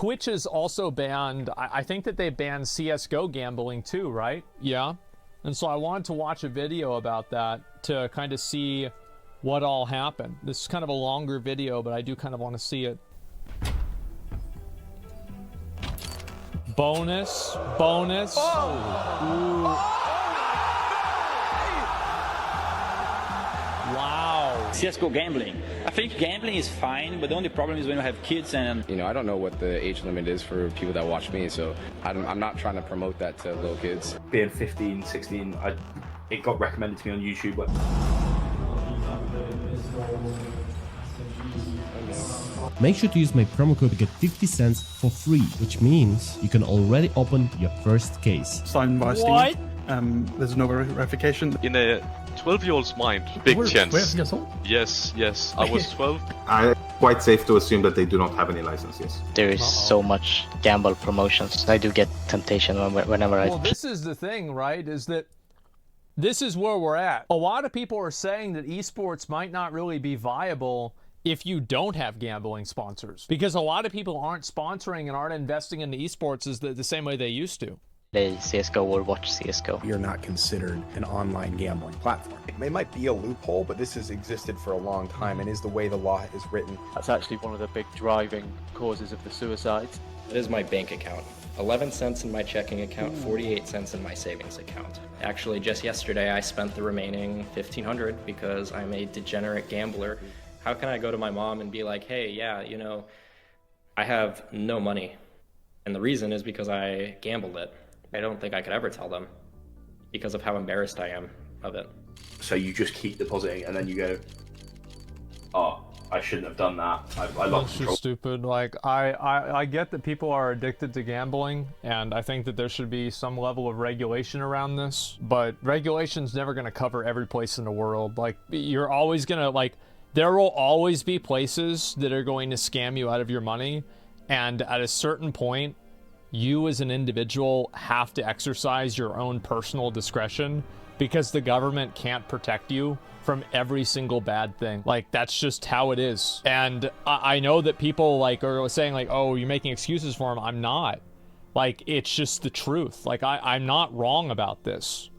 Twitch is also banned, I think that they banned CSGO gambling too, right? Yeah. And so I wanted to watch a video about that to kind of see what all happened. This is kind of a longer video, but I do kind of want to see it. Bonus. Oh. Wow. CSGO gambling. I think gambling is fine, but the only problem is when you have kids and... You know, I don't know what the age limit is for people that watch me, so I'm not trying to promote that to little kids. Being 15, 16, it got recommended to me on YouTube. But... Make sure to use my promo code to get 50 cents for free, which means you can already open your first case. Signed by Steam. There's no verification. In a 12-year-old's mind, big chance. 12 years old? Yes. I was 12. Quite safe to assume that they do not have any licenses. There is so much gamble promotions. I do get temptation whenever I... Well, this is the thing, right? Is that this is where we're at. A lot of people are saying that esports might not really be viable if you don't have gambling sponsors, because a lot of people aren't sponsoring and aren't investing in the esports the same way they used to. Play CSGO or watch CSGO. You're not considered an online gambling platform. It might be a loophole, but this has existed for a long time and is the way the law is written. That's actually one of the big driving causes of the suicides. It is my bank account. 11 cents in my checking account, 48 cents in my savings account. Actually, just yesterday I spent the remaining $1,500 because I'm a degenerate gambler. How can I go to my mom and be like, hey, yeah, you know, I have no money. And the reason is because I gambled it. I don't think I could ever tell them because of how embarrassed I am of it. So you just keep depositing and then you go, oh, I shouldn't have done that. I lost That's control. just stupid. Like, I get that people are addicted to gambling, and I think that there should be some level of regulation around this, but regulation's never going to cover every place in the world. Like, you're always going to, like, there will always be places that are going to scam you out of your money, and at a certain point, you as an individual have to exercise your own personal discretion because the government can't protect you from every single bad thing. Like, that's just how it is. And I know that people like are saying like, oh, you're making excuses for him. I'm not. Like, it's just the truth. Like, I'm not wrong about this.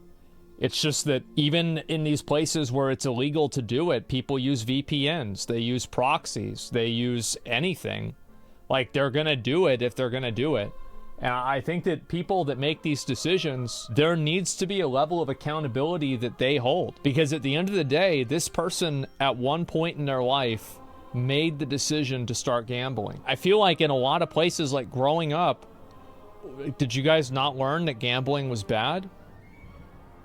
It's just that even in these places where it's illegal to do it, people use VPNs, they use proxies, they use anything. Like, they're gonna do it if they're gonna do it. And I think that people that make these decisions, there needs to be a level of accountability that they hold. Because at the end of the day, this person at one point in their life made the decision to start gambling. I feel like in a lot of places, like growing up, did you guys not learn that gambling was bad?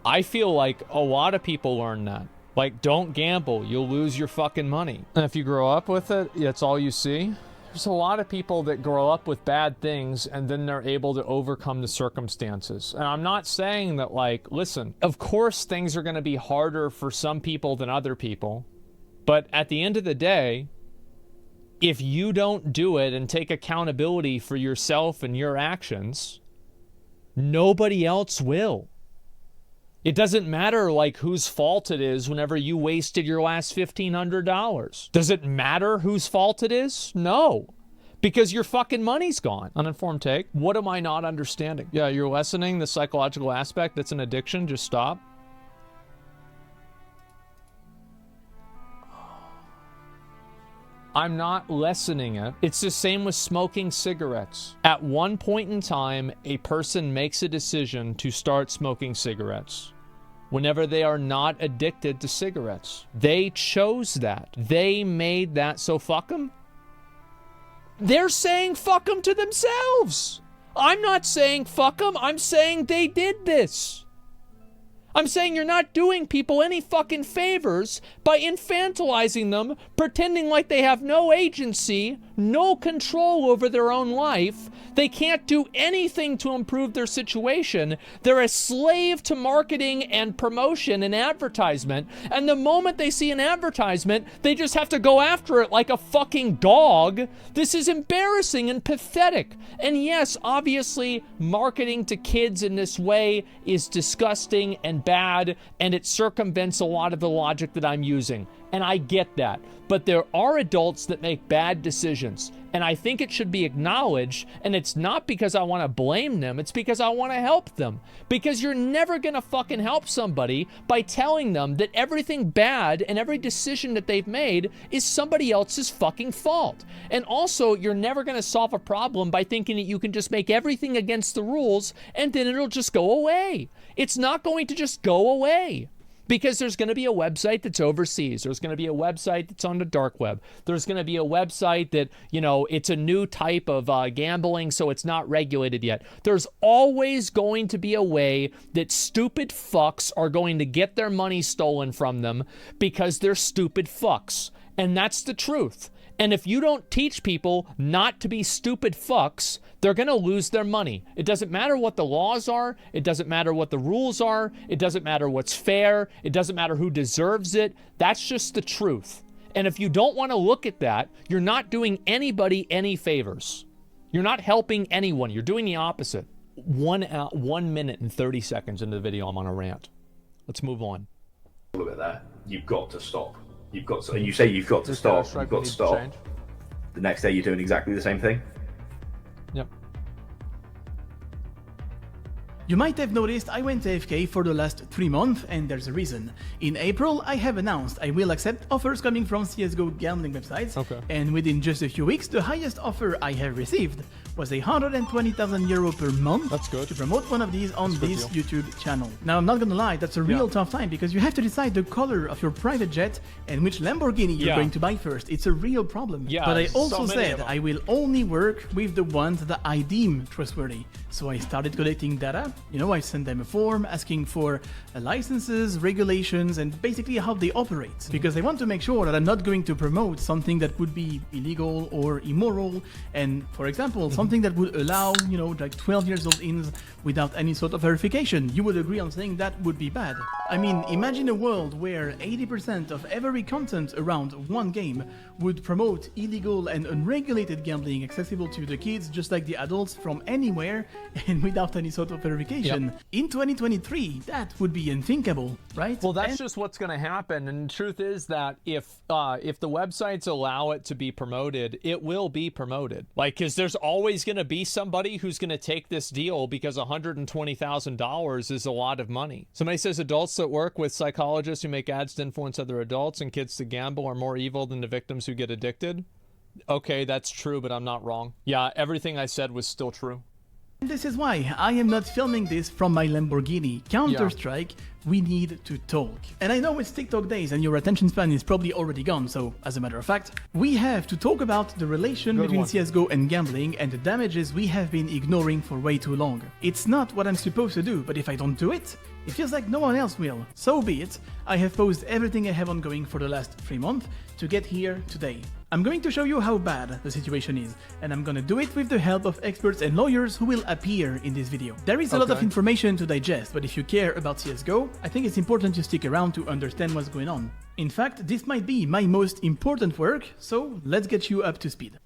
I feel like a lot of people learn that. Like, don't gamble, you'll lose your fucking money. And if you grow up with it, it's all you see. There's a lot of people that grow up with bad things and then they're able to overcome the circumstances. And I'm not saying that, like, listen, of course things are going to be harder for some people than other people. But at the end of the day, if you don't do it and take accountability for yourself and your actions, nobody else will. It doesn't matter, like, whose fault it is whenever you wasted your last $1,500. Does it matter whose fault it is? No. Because your fucking money's gone. Uninformed take. What am I not understanding? Yeah, you're lessening the psychological aspect. That's an addiction. Just stop. I'm not lessening it. It's the same with smoking cigarettes. At one point in time, a person makes a decision to start smoking cigarettes whenever they are not addicted to cigarettes. They chose that. They made that, so fuck them. They're saying fuck them to themselves. I'm not saying fuck them. I'm saying they did this. I'm saying you're not doing people any fucking favors by infantilizing them, pretending like they have no agency, no control over their own life. They can't do anything to improve their situation. They're a slave to marketing and promotion and advertisement. And the moment they see an advertisement, they just have to go after it like a fucking dog. This is embarrassing and pathetic. And yes, obviously, marketing to kids in this way is disgusting and bad, and it circumvents a lot of the logic that I'm using. And I get that. But there are adults that make bad decisions. And I think it should be acknowledged. And it's not because I want to blame them. It's because I want to help them. Because you're never going to fucking help somebody by telling them that everything bad and every decision that they've made is somebody else's fucking fault. And also, you're never going to solve a problem by thinking that you can just make everything against the rules and then it'll just go away. It's not going to just go away. Because there's going to be a website that's overseas. There's going to be a website that's on the dark web. There's going to be a website that, you know, it's a new type of gambling, so it's not regulated yet. There's always going to be a way that stupid fucks are going to get their money stolen from them because they're stupid fucks. And that's the truth. And if you don't teach people not to be stupid fucks, they're going to lose their money. It doesn't matter what the laws are. It doesn't matter what the rules are. It doesn't matter what's fair. It doesn't matter who deserves it. That's just the truth. And if you don't want to look at that, you're not doing anybody any favors. You're not helping anyone. You're doing the opposite. 1 minute and 30 seconds into the video, I'm on a rant. Let's move on. A little bit there. You've got to stop. You've got to, and you say you've got to stop. You've got to stop. The next day you're doing exactly the same thing. Yep. You might have noticed I went AFK for the last 3 months, and there's a reason. In April, I have announced I will accept offers coming from CSGO gambling websites, and within just a few weeks, the highest offer I have received was 120,000 euro per month to promote one of these on this YouTube channel. Now, I'm not gonna lie, that's a real tough time because you have to decide the color of your private jet and which Lamborghini you're going to buy first. It's a real problem. But I also said I will only work with the ones that I deem trustworthy. So I started collecting data. You know, I sent them a form asking for licenses, regulations, and basically how they operate. Because I want to make sure that I'm not going to promote something that would be illegal or immoral. And for example, something that would allow, you know, like 12 years old ins without any sort of verification. You would agree on saying that would be bad. I mean, imagine a world where 80% of every content around one game would promote illegal and unregulated gambling accessible to the kids just like the adults from anywhere and without any sort of verification. In 2023, that would be unthinkable, right? Well, that's just what's going to happen. And the truth is that if the websites allow it to be promoted, it will be promoted. Like, because there's always going to be somebody who's going to take this deal because $120,000 is a lot of money. Somebody says adults that work with psychologists who make ads to influence other adults and kids to gamble are more evil than the victims who get addicted. Okay, that's true, but I'm not wrong. Yeah, everything I said was still true. This is why I am not filming this from my Lamborghini. Counter-Strike, we need to talk. And I know it's TikTok days and your attention span is probably already gone, so as a matter of fact, we have to talk about the relation between CSGO and gambling and the damages we have been ignoring for way too long. It's not what I'm supposed to do, but if I don't do it, it feels like no one else will. So be it. I have posted everything I have ongoing for the last 3 months to get here today. I'm going to show you how bad the situation is, and I'm gonna do it with the help of experts and lawyers who will appear in this video. There is a lot of information to digest, but if you care about CSGO, I think it's important to stick around to understand what's going on. In fact, this might be my most important work, so let's get you up to speed.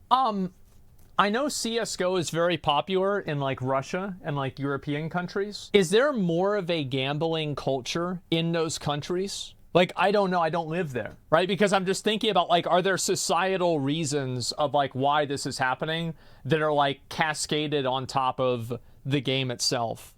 I know CSGO is very popular in like Russia and like European countries. Is there more of a gambling culture in those countries? Like, I don't know, I don't live there, right? Because I'm just thinking about, like, are there societal reasons of, like, why this is happening that are, like, cascaded on top of the game itself?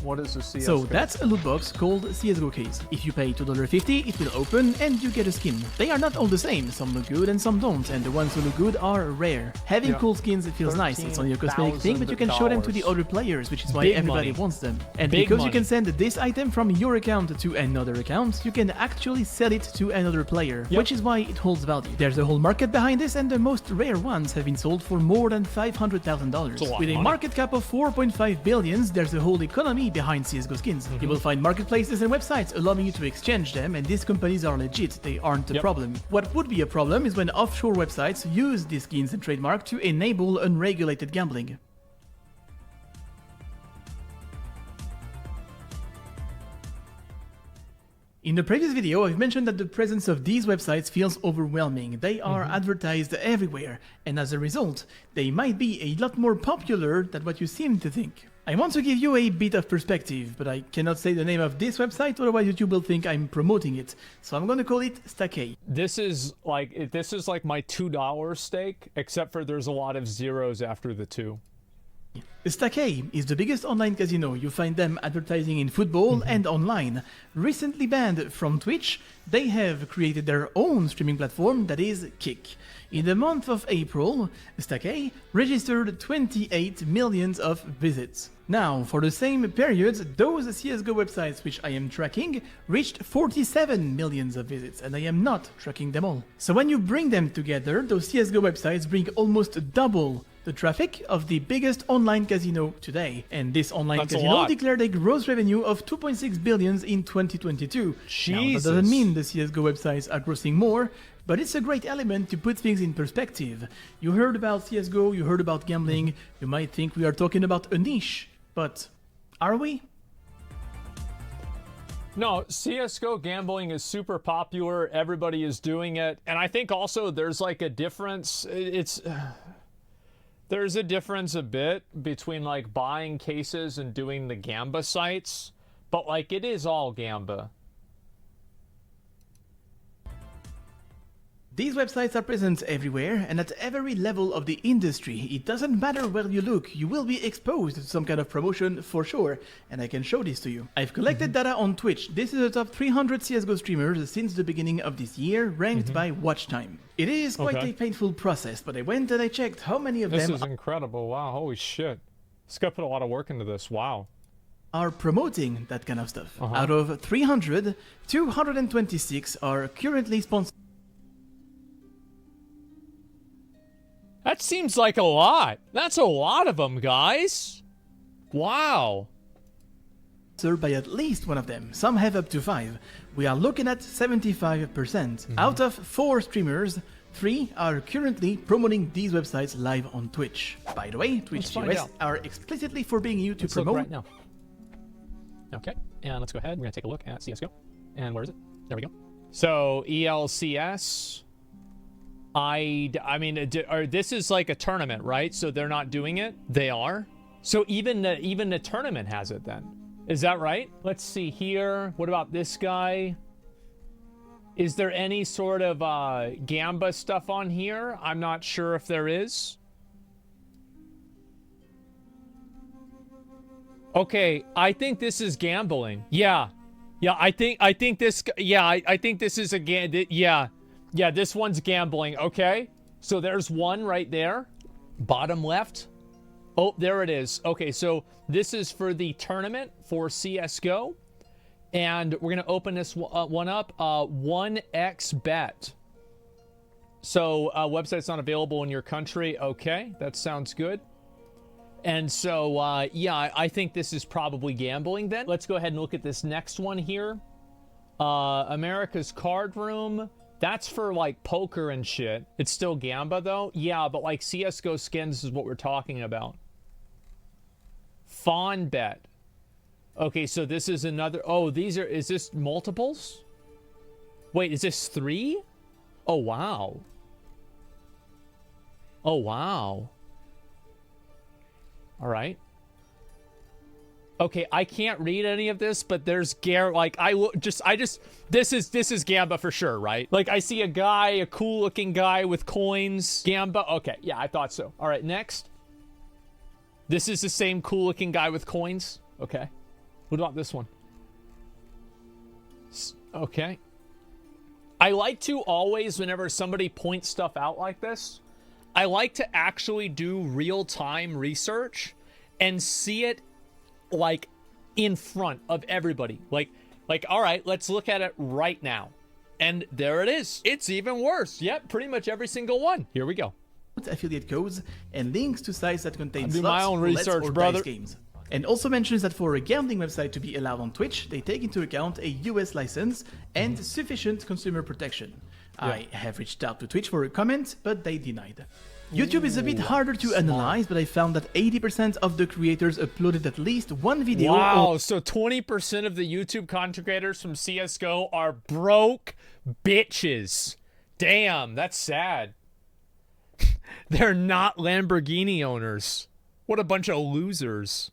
What is a CSGO? So that's a loot box called CSGO keys. If you pay $2.50, it will open and you get a skin. They are not all the same, some look good and some don't, and the ones who look good are rare. Having cool skins, it feels nice, it's only a cosmetic thing, but you can show them to the other players, which is why everybody wants them. And because you can send this item from your account to another account, you can actually sell it to another player, which is why it holds value. There's a whole market behind this, and the most rare ones have been sold for more than $500,000. With a market cap of 4.5 billion, there's a whole economy behind CSGO skins. You will find marketplaces and websites allowing you to exchange them, and these companies are legit, they aren't a problem. What would be a problem is when offshore websites use these skins and trademark to enable unregulated gambling. In the previous video, I've mentioned that the presence of these websites feels overwhelming. They are advertised everywhere, and as a result, they might be a lot more popular than what you seem to think. I want to give you a bit of perspective, but I cannot say the name of this website, otherwise YouTube will think I'm promoting it. So I'm gonna call it Stackay. This is like my $2 stake, except for there's a lot of zeros after the 2. Stackay is the biggest online casino. You find them advertising in football and online. Recently banned from Twitch, they have created their own streaming platform that is Kick. In the month of April, Stackay registered 28 million of visits. Now, for the same period, those CSGO websites which I am tracking reached 47 million of visits, and I am not tracking them all. So when you bring them together, those CSGO websites bring almost double the traffic of the biggest online casino today. And this online casino declared a gross revenue of 2.6 billion in 2022. Jesus. Now, that doesn't mean the CSGO websites are grossing more, but it's a great element to put things in perspective. You heard about CSGO, you heard about gambling, you might think we are talking about a niche, but are we? No, CSGO gambling is super popular, everybody is doing it, and I think also there's like a difference, there's a difference a bit between like buying cases and doing the Gamba sites, but like it is all Gamba. These websites are present everywhere and at every level of the industry. It doesn't matter where you look, you will be exposed to some kind of promotion for sure, and I can show this to you. I've collected data on Twitch. This is the top 300 CSGO streamers since the beginning of this year, ranked by watch time. It is quite a painful process, but I went and I checked how many of them This is incredible. Wow, holy shit. This guy put a lot of work into this. Wow. Are promoting that kind of stuff. Out of 300, 226 are currently sponsored. That seems like a lot. That's a lot of them, guys. Wow. By at least one of them. Some have up to 5. We are looking at 75%. Out of 4 streamers, 3 are currently promoting these websites live on Twitch. By the way, Twitch US are explicitly forbidding you to promote right now. Okay, and let's go ahead. We're gonna take a look at CSGO. And where is it? There we go. So ELCS. I mean, this is like a tournament, right? So they're not doing it. They are. So even the tournament has it then. Is that right? Let's see here. What about this guy? Is there any sort of Gamba stuff on here? I'm not sure if there is. Okay, I think this is gambling. Yeah. Yeah, I think this, yeah, I think this is yeah, this one's gambling. Okay, so there's one right there, bottom left. Oh, there it is. Okay, so this is for the tournament for CSGO, and we're gonna open this one up. 1xBet. So website's not available in your country. Okay, that sounds good. And so yeah, I think this is probably gambling then. Let's go ahead and look at this next one here. America's Card Room. That's for like poker and shit. It's still Gamba though. Yeah, but like CSGO skins is what we're talking about. Fawn Bet. Okay, so this is another. Oh, is this multiples? Wait, is this 3? Oh, wow. Oh, wow. All right. Okay, I can't read any of this, but there's this is Gamba for sure, right? Like I see a cool looking guy with coins. Gamba. Okay, yeah, I thought so. All right, next. This is the same cool looking guy with coins. Okay. What about this one? Okay. I like to always, whenever somebody points stuff out like this, I like to actually do real-time research and see it like in front of everybody. Like, all right, let's look at it right now. And there it is. It's even worse. Yep, pretty much every single one. Here we go. Affiliate codes and links to sites that contain slots, my own research, or brother. dice games. And also mentions that for a gambling website to be allowed on Twitch, they take into account a US license and sufficient consumer protection. Yeah. I have reached out to Twitch for a comment, but they denied. YouTube is a bit harder to analyze, but I found that 80% of the creators uploaded at least one video. Wow, so 20% of the YouTube content creators from CSGO are broke bitches. Damn, that's sad. They're not Lamborghini owners. What a bunch of losers.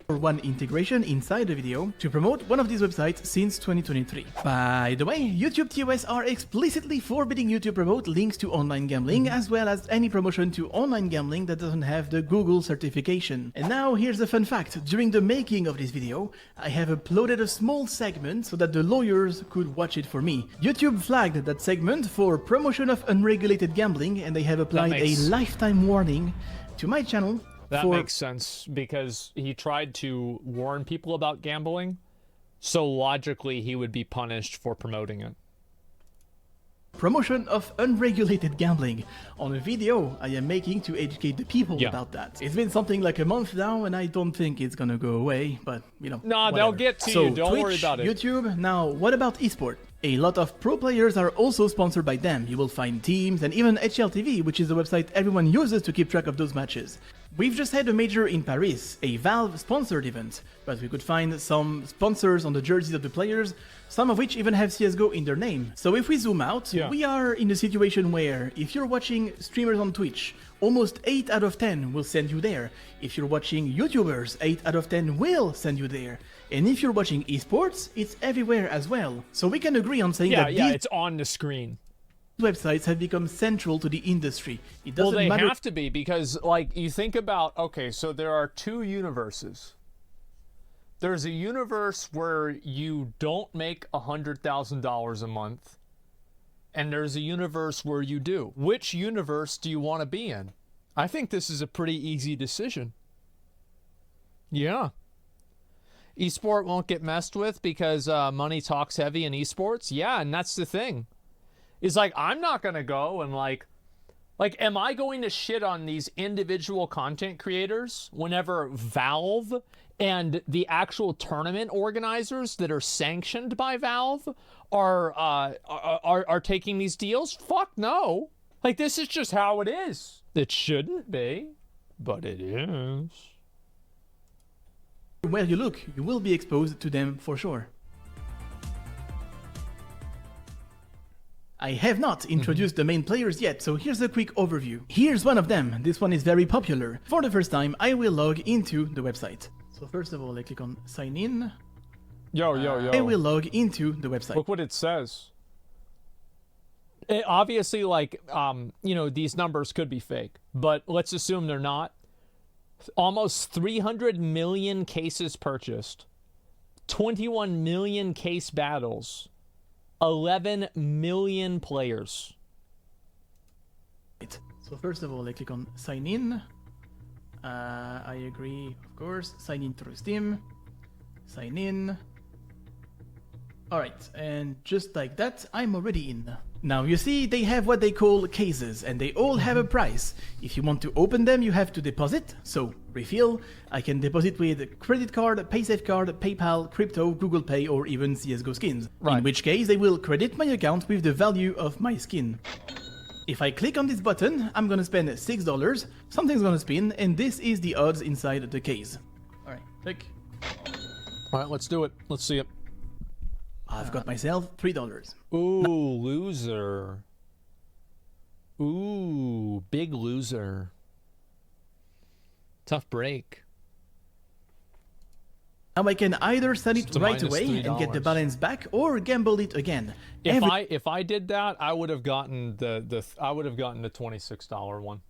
one integration inside the video to promote one of these websites since 2023. By the way, YouTube TOS are explicitly forbidding you to promote links to online gambling as well as any promotion to online gambling that doesn't have the Google certification. And now here's a fun fact. During the making of this video, I have uploaded a small segment so that the lawyers could watch it for me. YouTube flagged that segment for promotion of unregulated gambling and they have applied a lifetime warning to my channel. That makes sense, because he tried to warn people about gambling, so logically he would be punished for promoting it. Promotion of unregulated gambling on a video I am making to educate the people about that. It's been something like a month now and I don't think it's gonna go away, but you know. Nah, they'll get to you, don't worry about it. YouTube, now what about esport? A lot of pro players are also sponsored by them. You will find teams and even HLTV, which is the website everyone uses to keep track of those matches. We've just had a major in Paris, a Valve-sponsored event, but we could find some sponsors on the jerseys of the players, some of which even have CSGO in their name. So if we zoom out, we are in a situation where if you're watching streamers on Twitch, almost 8 out of 10 will send you there. If you're watching YouTubers, 8 out of 10 will send you there. And if you're watching esports, it's everywhere as well. So we can agree on saying that it's on the screen. Websites have become central to the industry. It doesn't matter. They have to be, because like you think about, okay, so there are two universes. There's a universe where you don't make $100,000 a month, and there's a universe where you do. Which universe do you want to be in? I think this is a pretty easy decision. Yeah. Esport won't get messed with because money talks heavy in esports. Yeah, and that's the thing. Is like, I'm not going to go and like, am I going to shit on these individual content creators whenever Valve and the actual tournament organizers that are sanctioned by Valve are taking these deals? Fuck no. Like, this is just how it is. It shouldn't be, but it is. Where you look, you will be exposed to them for sure. I have not introduced the main players yet, so here's a quick overview. Here's one of them. This one is very popular. For the first time, I will log into the website. So first of all, I click on sign in. Yo. I will log into the website. Look what it says. Obviously, like, you know, these numbers could be fake, but let's assume they're not. Almost 300 million cases purchased, 21 million case battles, 11 million players. So first of all, I click on sign in. I agree, of course. Sign in through Steam. Sign in. Alright, and just like that, I'm already in. Now you see, they have what they call cases, and they all have a price. If you want to open them, you have to deposit. So, refill. I can deposit with credit card, PaySafe card, PayPal, crypto, Google Pay, or even CSGO skins. Right. In which case, they will credit my account with the value of my skin. If I click on this button, I'm gonna spend $6, something's gonna spin, and this is the odds inside the case. Alright, click. Alright, let's do it. Let's see it. I've got myself $3. Ooh, loser. Ooh, big loser. Tough break. Now I can either sell it right away and get the balance back, or gamble it again. If I did that, I would have gotten the $26 one.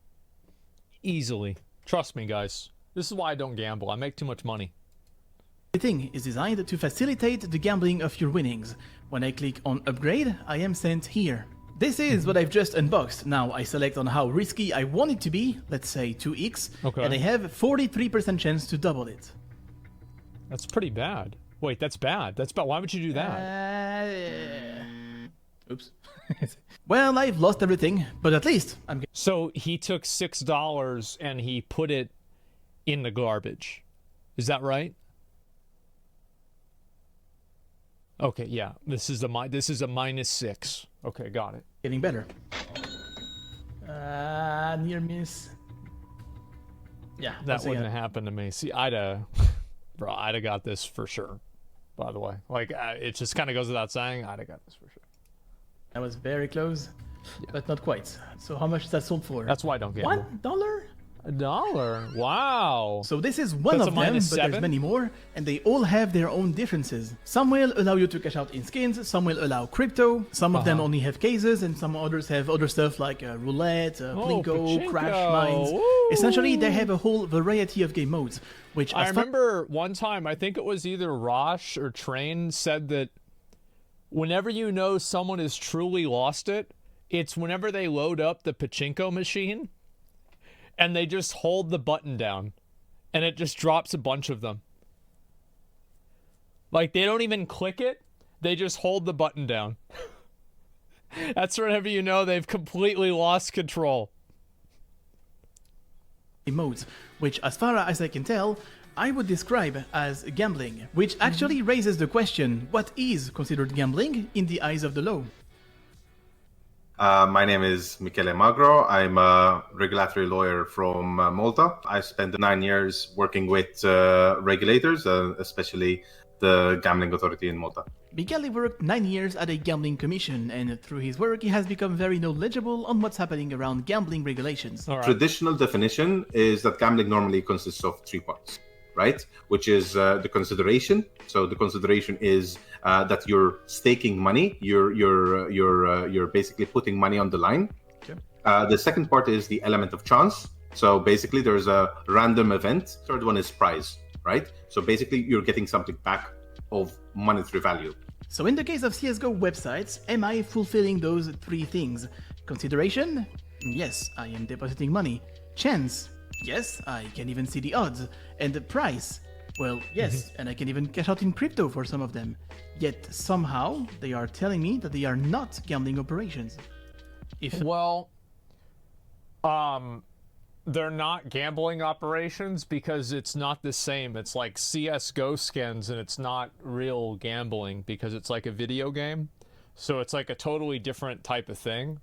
Easily. Trust me, guys. This is why I don't gamble. I make too much money. Everything is designed to facilitate the gambling of your winnings. When I click on upgrade, I am sent here. This is what I've just unboxed. Now I select on how risky I want it to be, let's say 2x, and I have 43% chance to double it. That's pretty bad. Wait, that's bad. That's bad. Why would you do that? Oops. Well, I've lost everything, but at least I'm... So he took $6 and he put it in the garbage. Is that right? Okay, yeah. This is a -6. Okay, got it. Getting better. Near miss. Yeah, that wouldn't have happened to me. See, I'd have got this for sure. By the way, like it just kind of goes without saying, I'd have got this for sure. That was very close, but not quite. So how much is that sold for? That's why I don't gamble. $1? $1. Wow. So this is one That's of a them, but -7? there's many more, and they all have their own differences. Some will allow you to cash out in skins, some will allow crypto, some of them only have cases, and some others have other stuff like roulette, plinko, crash mines. Woo! Essentially, they have a whole variety of game modes, which I remember one time, I think it was either Rosh or Train said that whenever you know someone has truly lost it, it's whenever they load up the pachinko machine and they just hold the button down and it just drops a bunch of them. Like, they don't even click it, they just hold the button down. That's whenever you know they've completely lost control. Modes, which, as far as I can tell, I would describe as gambling, which actually raises the question, what is considered gambling in the eyes of the law? My name is Michele Magro. I'm a regulatory lawyer from Malta. I spent 9 years working with regulators, especially the Gambling Authority in Malta. Michele worked 9 years at a gambling commission, and through his work he has become very knowledgeable on what's happening around gambling regulations. Traditional definition is that gambling normally consists of 3 parts, right? Which is the consideration. So the consideration is that you're staking money. You're basically putting money on the line. Okay. The second part is the element of chance. So basically, there's a random event. Third one is prize, right? So basically, you're getting something back of monetary value. So in the case of CSGO websites, am I fulfilling those 3 things? Consideration? Yes, I am depositing money. Chance? Yes, I can even see the odds. And the price? Well, yes, and I can even cash out in crypto for some of them. Yet somehow they are telling me that they are not gambling operations. They're not gambling operations because it's not the same. It's like CSGO skins, and it's not real gambling because it's like a video game. So it's like a totally different type of thing.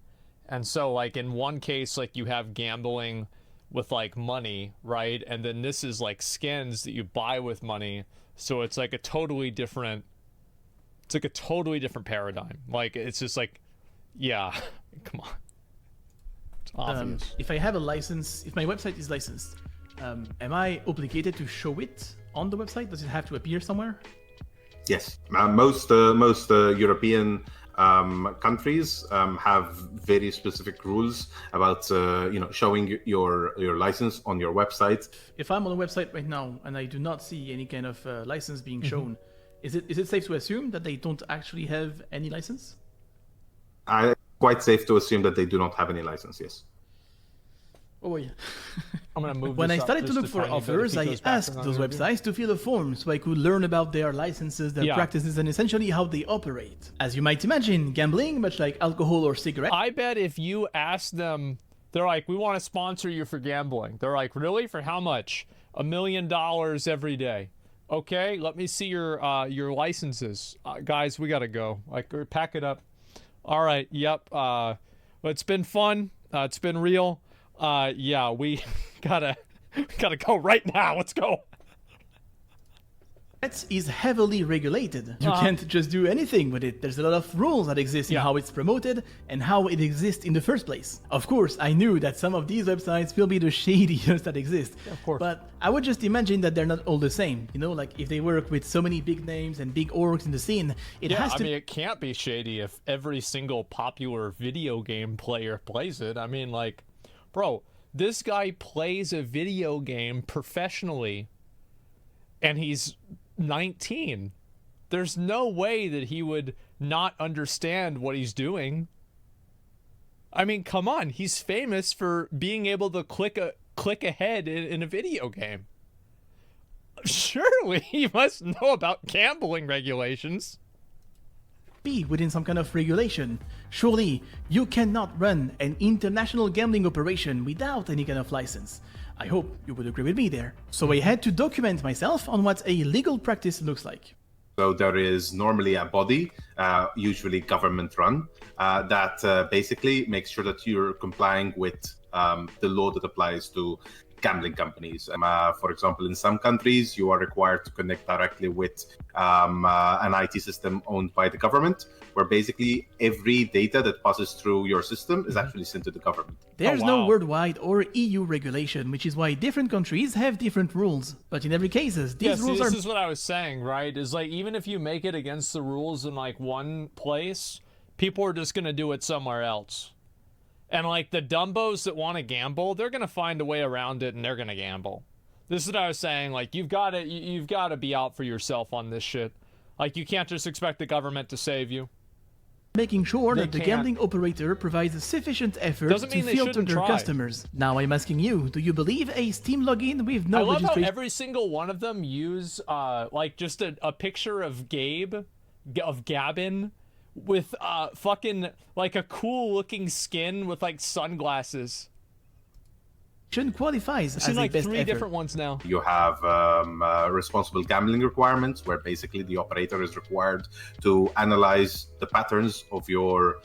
And so like in one case, like you have gambling with like money, right? And then this is like skins that you buy with money. So it's like a totally different, paradigm. Like, it's just like, yeah, come on. It's obvious. If I have a license, if my website is licensed, am I obligated to show it on the website? Does it have to appear somewhere? Yes, most European countries have very specific rules about showing your license on your website. If I'm on a website right now and I do not see any kind of license being shown, is it safe to assume that they don't actually have any license? Quite safe to assume that they do not have any license. Yes. Oh yeah. I'm gonna move. When I started to look for offers, I asked those websites to fill a form so I could learn about their licenses, their practices, and essentially how they operate. As you might imagine, gambling, much like alcohol or cigarettes. I bet if you ask them, they're like, "We want to sponsor you for gambling." They're like, "Really? For how much?" $1 million every day. Okay, let me see your licenses, guys. We gotta go. Like, pack it up. All right. Yep. It's been fun. It's been real. Yeah, we gotta go right now. Let's go. That is heavily regulated. You can't just do anything with it. There's a lot of rules that exist in how it's promoted and how it exists in the first place. Of course, I knew that some of these websites will be the shadiest that exist. Of course. But I would just imagine that they're not all the same. You know, like if they work with so many big names and big orgs in the scene, it has to... I mean, it can't be shady if every single popular video game player plays it. I mean, like, bro, this guy plays a video game professionally and he's 19. There's no way that he would not understand what he's doing. I mean, come on, he's famous for being able to click ahead in a video game. Surely he must know about gambling regulations. Be within some kind of regulation. Surely you cannot run an international gambling operation without any kind of license. I hope you would agree with me there. So I had to document myself on what a legal practice looks like. So there is normally a body, usually government run, that basically makes sure that you're complying with the law that applies to gambling companies. For example, in some countries, you are required to connect directly with an IT system owned by the government, where basically every data that passes through your system is actually sent to the government. There's no worldwide or EU regulation, which is why different countries have different rules. But in every case, these rules are... This is what I was saying, right? Is like, even if you make it against the rules in like one place, people are just gonna do it somewhere else. And like the dumbos that want to gamble, they're gonna find a way around it and they're gonna gamble. This is what I was saying. Like, you've got to be out for yourself on this shit. Like, you can't just expect the government to save you. Making sure that the gambling operator provides sufficient effort to filter their customers. Now I'm asking you, do you believe a Steam login with no registration? I love how every single one of them use like just a picture of Gavin with fucking like a cool looking skin with like sunglasses. Qualifies I've seen like three different ones now. You have responsible gambling requirements, where basically the operator is required to analyze the patterns of your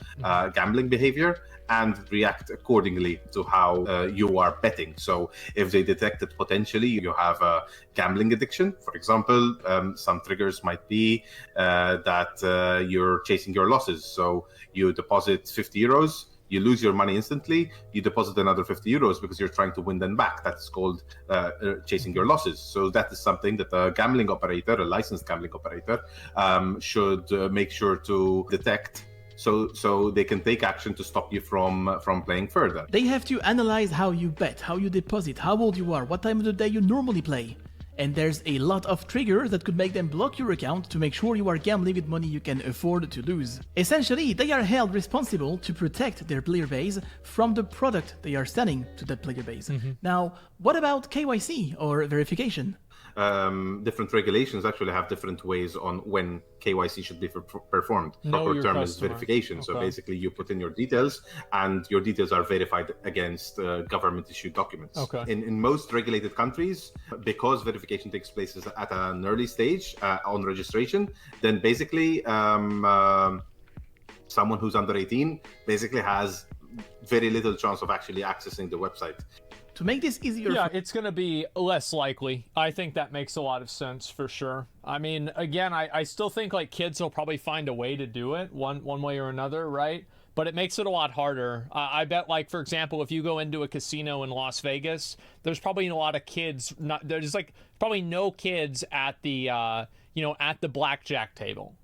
gambling behavior and react accordingly to how you are betting. So if they detect that potentially you have a gambling addiction, for example, some triggers might be that you're chasing your losses. So you deposit 50 euros, you lose your money instantly, you deposit another 50 euros because you're trying to win them back. That's called chasing your losses. So that is something that a gambling operator, a licensed gambling operator, should make sure to detect, so they can take action to stop you from playing further. They have to analyze how you bet, how you deposit, how old you are, what time of the day you normally play. And there's a lot of triggers that could make them block your account to make sure you are gambling with money you can afford to lose. Essentially, they are held responsible to protect their player base from the product they are selling to that player base. Now, what about KYC or verification? Different regulations actually have different ways on when KYC should be performed. Proper term is verification. So basically you put in your details and your details are verified against government issued documents. In most regulated countries, because verification takes place at an early stage on registration, then basically someone who's under 18 basically has very little chance of actually accessing the website. To make this easier... Yeah, it's going to be less likely. I think that makes a lot of sense for sure. I mean, again, I still think like kids will probably find a way to do it one way or another, right? But it makes it a lot harder. I bet, like, for example, if you go into a casino in Las Vegas, there's probably a lot of kids. There's like probably no kids at the, at the blackjack table.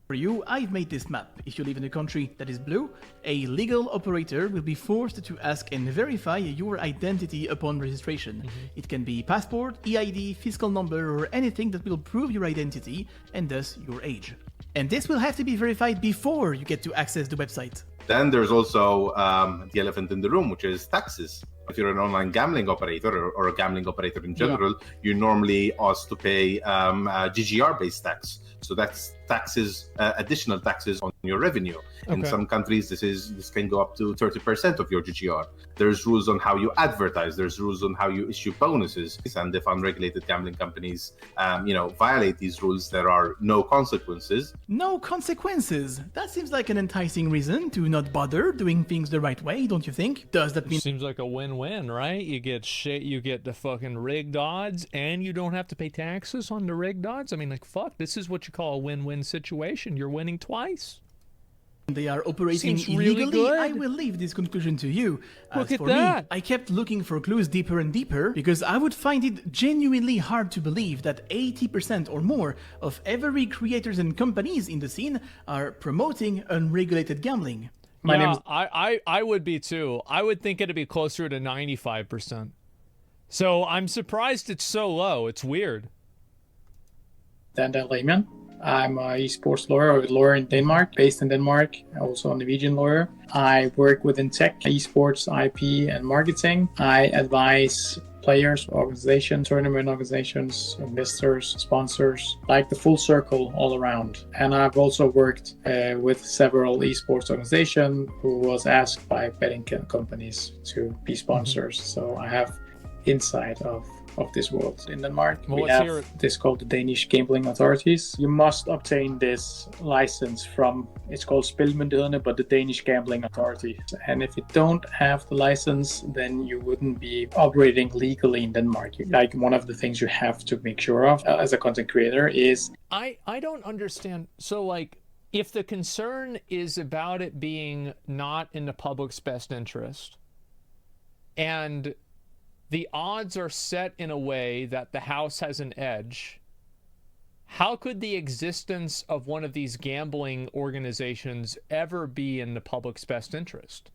For you, I've made this map. If you live in a country that is blue, a legal operator will be forced to ask and verify your identity upon registration. It can be passport, EID, fiscal number, or anything that will prove your identity and thus your age. And this will have to be verified before you get to access the website. Then there's also the elephant in the room, which is taxes. If you're an online gambling operator or a gambling operator in general, you're normally asked to pay GGR-based tax. So that's taxes, additional taxes on your revenue. In some countries, this can go up to 30% of your GGR. There's rules on how you advertise. There's rules on how you issue bonuses. And if unregulated gambling companies, violate these rules, there are no consequences. No consequences? That seems like an enticing reason to not bother doing things the right way, don't you think? Does that mean... Seems like a win-win, right? You get you get the fucking rigged odds, and you don't have to pay taxes on the rigged odds. I mean, like, fuck, this is what you call a win-win situation. You're winning twice. They are operating Seems really illegally. good. I will leave this conclusion to you. Look at for that. Me, I kept looking for clues deeper and deeper because I would find it genuinely hard to believe that 80% or more of every creators and companies in the scene are promoting unregulated gambling. I would be too. I would think it'd be closer to 95%. So I'm surprised it's so low. It's weird. Dan Lehman. I'm an esports lawyer, in Denmark, based in Denmark, also a Norwegian lawyer. I work within tech, esports, IP, and marketing. I advise players, organizations, tournament organizations, investors, sponsors, like the full circle all around. And I've also worked with several esports organizations who was asked by betting companies to be sponsors. So I have insight of of this world in Denmark. Well, We let's hear have it. this called the Danish Gambling Authorities. You must obtain this license from, it's called Spilmyndighederne, but the Danish Gambling Authority. And if you don't have the license, then you wouldn't be operating legally in Denmark. Like, one of the things you have to make sure of as a content creator is... I don't understand. So, like, if the concern is about it being not in the public's best interest, and the odds are set in a way that the house has an edge, how could the existence of one of these gambling organizations ever be in the public's best interest?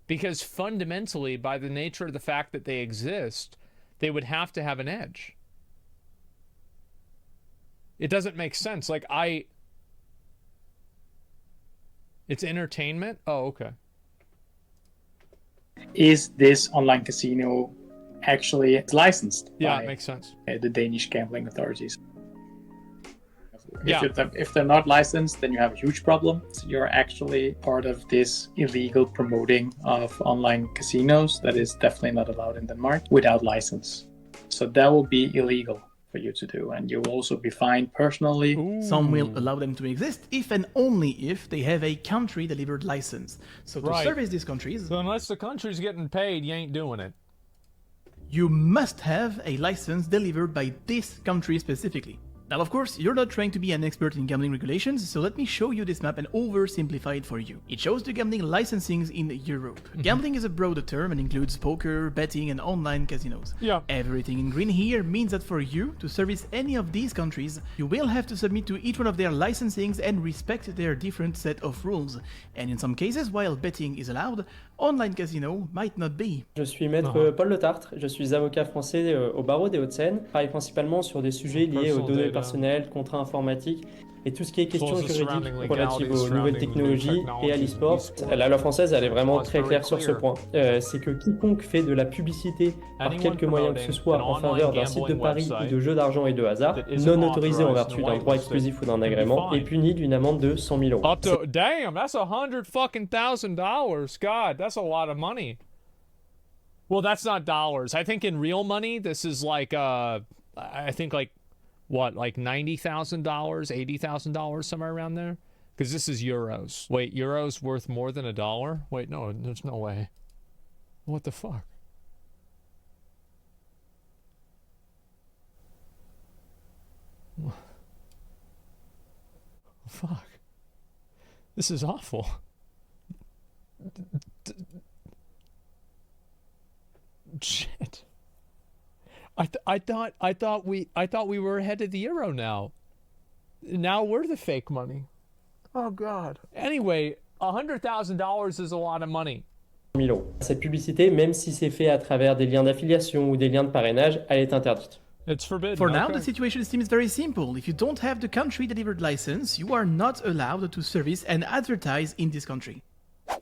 Because fundamentally, by the nature of the fact that they exist, they would have to have an edge. It doesn't make sense. Like, it's entertainment? Oh, okay. Is this online casino actually licensed? Yeah, by it makes sense. The Danish gambling authorities. Yeah. If they're not licensed, then you have a huge problem. So you're actually part of this illegal promoting of online casinos that is definitely not allowed in Denmark without license. So that will be illegal for you to do, and you will also be fined personally. Some will allow them to exist if and only if they have a country-delivered license. So to service these countries... So unless the country's getting paid, you ain't doing it. You must have a license delivered by this country specifically. Now, of course, you're not trying to be an expert in gambling regulations, so let me show you this map and oversimplify it for you. It shows the gambling licensings in Europe. Gambling is a broader term and includes poker, betting, and online casinos. Yeah. Everything in green here means that for you to service any of these countries, you will have to submit to each one of their licensings and respect their different set of rules. And in some cases, while betting is allowed, online casino might not be. Je suis maître Paul Le Tartre, je suis avocat français au barreau des Hauts-de-Seine. Je travaille principalement sur des sujets liés aux données personnelles, contrats informatiques et tout ce qui est question juridique relative aux nouvelles technologies et à l'e-sport. La loi française, elle est vraiment très claire sur ce point. C'est que quiconque fait de la publicité par quelque moyen que ce soit en faveur d'un site de paris ou de jeux d'argent et de hasard, non autorisé en vertu d'un droit exclusif ou d'un agrément, est puni d'une amende de 100 000 euros. Damn, that's $100,000. God, that's a lot of money. Well, that's not dollars. I think in real money, this is like, I think like, what, like $90,000, $80,000, somewhere around there? Because this is euros. Wait, euros worth more than $1? Wait, no, there's no way. What the fuck? Fuck. This is awful. Shit. I thought we were ahead of the euro now. Now we're the fake money. Oh God. Anyway, $100,000 is a lot of money. 100 000 euros. Cette publicité, même si c'est fait à travers des liens d'affiliation ou des liens de parrainage, elle est interdite. It's forbidden. For now, the situation seems very simple. If you don't have the country-delivered license, you are not allowed to service and advertise in this country.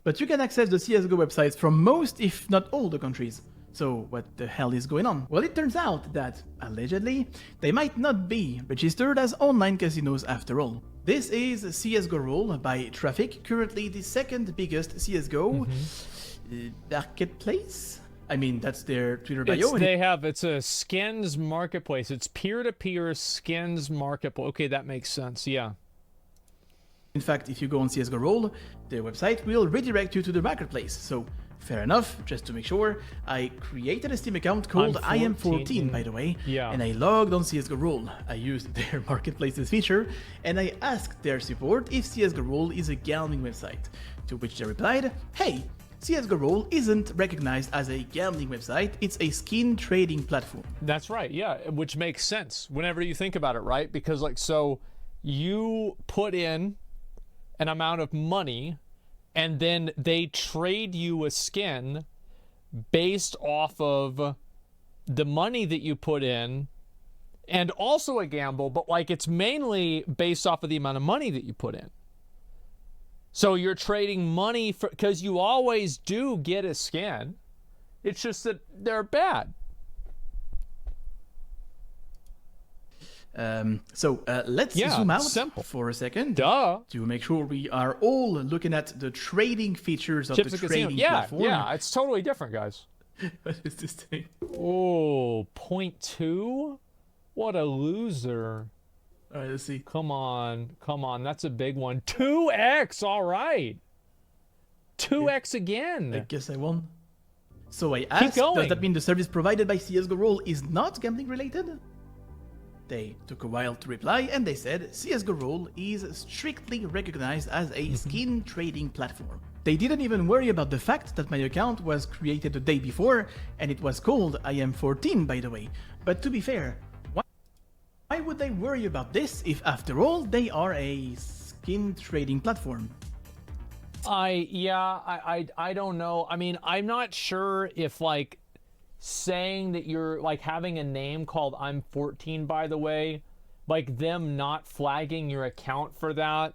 But you can access the CSGO websites from most, if not all, the countries. So what the hell is going on? Well, it turns out that, allegedly, they might not be registered as online casinos after all. This is CSGO Roll by traffic, currently the second biggest CSGO marketplace? I mean, that's their Twitter bio. It's a skins marketplace. It's peer-to-peer skins marketplace. Okay, that makes sense, yeah. In fact, if you go on CSGO Roll, their website will redirect you to the marketplace. So, fair enough, just to make sure, I created a Steam account called IM14, by the way, and I logged on CSGO Roll. I used their marketplaces feature, and I asked their support if CSGO Roll is a gambling website, to which they replied, hey, CSGO Roll isn't recognized as a gambling website, it's a skin trading platform. That's right, yeah, which makes sense whenever you think about it, right? Because, like, so you put in an amount of money, and then they trade you a skin based off of the money that you put in, and also a gamble, but like it's mainly based off of the amount of money that you put in. So you're trading money for, because you always do get a skin. It's just that they're bad. Let's zoom out for a second to make sure we are all looking at the trading features of the trading platform. Yeah, it's totally different, guys. What is this thing? Oh, 0.2? What a loser. All right, let's see. Come on. Come on. That's a big one. 2x. All right. 2x again. I guess I won. So I asked, does that mean the service provided by CSGO Roll is not gambling related? They took a while to reply and they said CSGO Roll is strictly recognized as a skin trading platform. They didn't even worry about the fact that my account was created the day before and it was called IM14 by the way. But to be fair, why would they worry about this if after all they are a skin trading platform? I don't know. I mean, I'm not sure if like saying that you're like having a name called I'm 14 by the way, like them not flagging your account for that,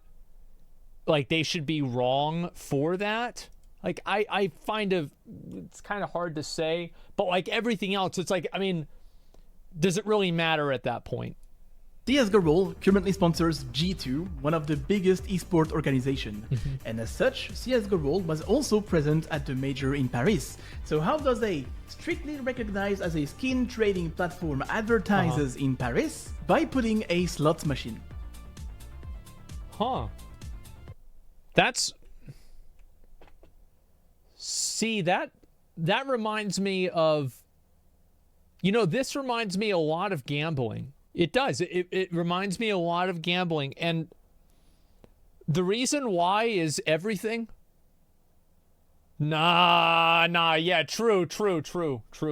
like they should be wrong for that. Like I find it's kind of hard to say, but like everything else, it's like, I mean, does it really matter at that point? CSGO Roll currently sponsors G2, one of the biggest esport organizations, and as such, CSGO Roll was also present at the major in Paris. So how does a strictly recognized as a skin trading platform advertises in Paris? By putting a slots machine. Huh. That's... See, that reminds me of... You know, this reminds me a lot of gambling. It does. It reminds me a lot of gambling. And the reason why is everything. Nah, yeah, true,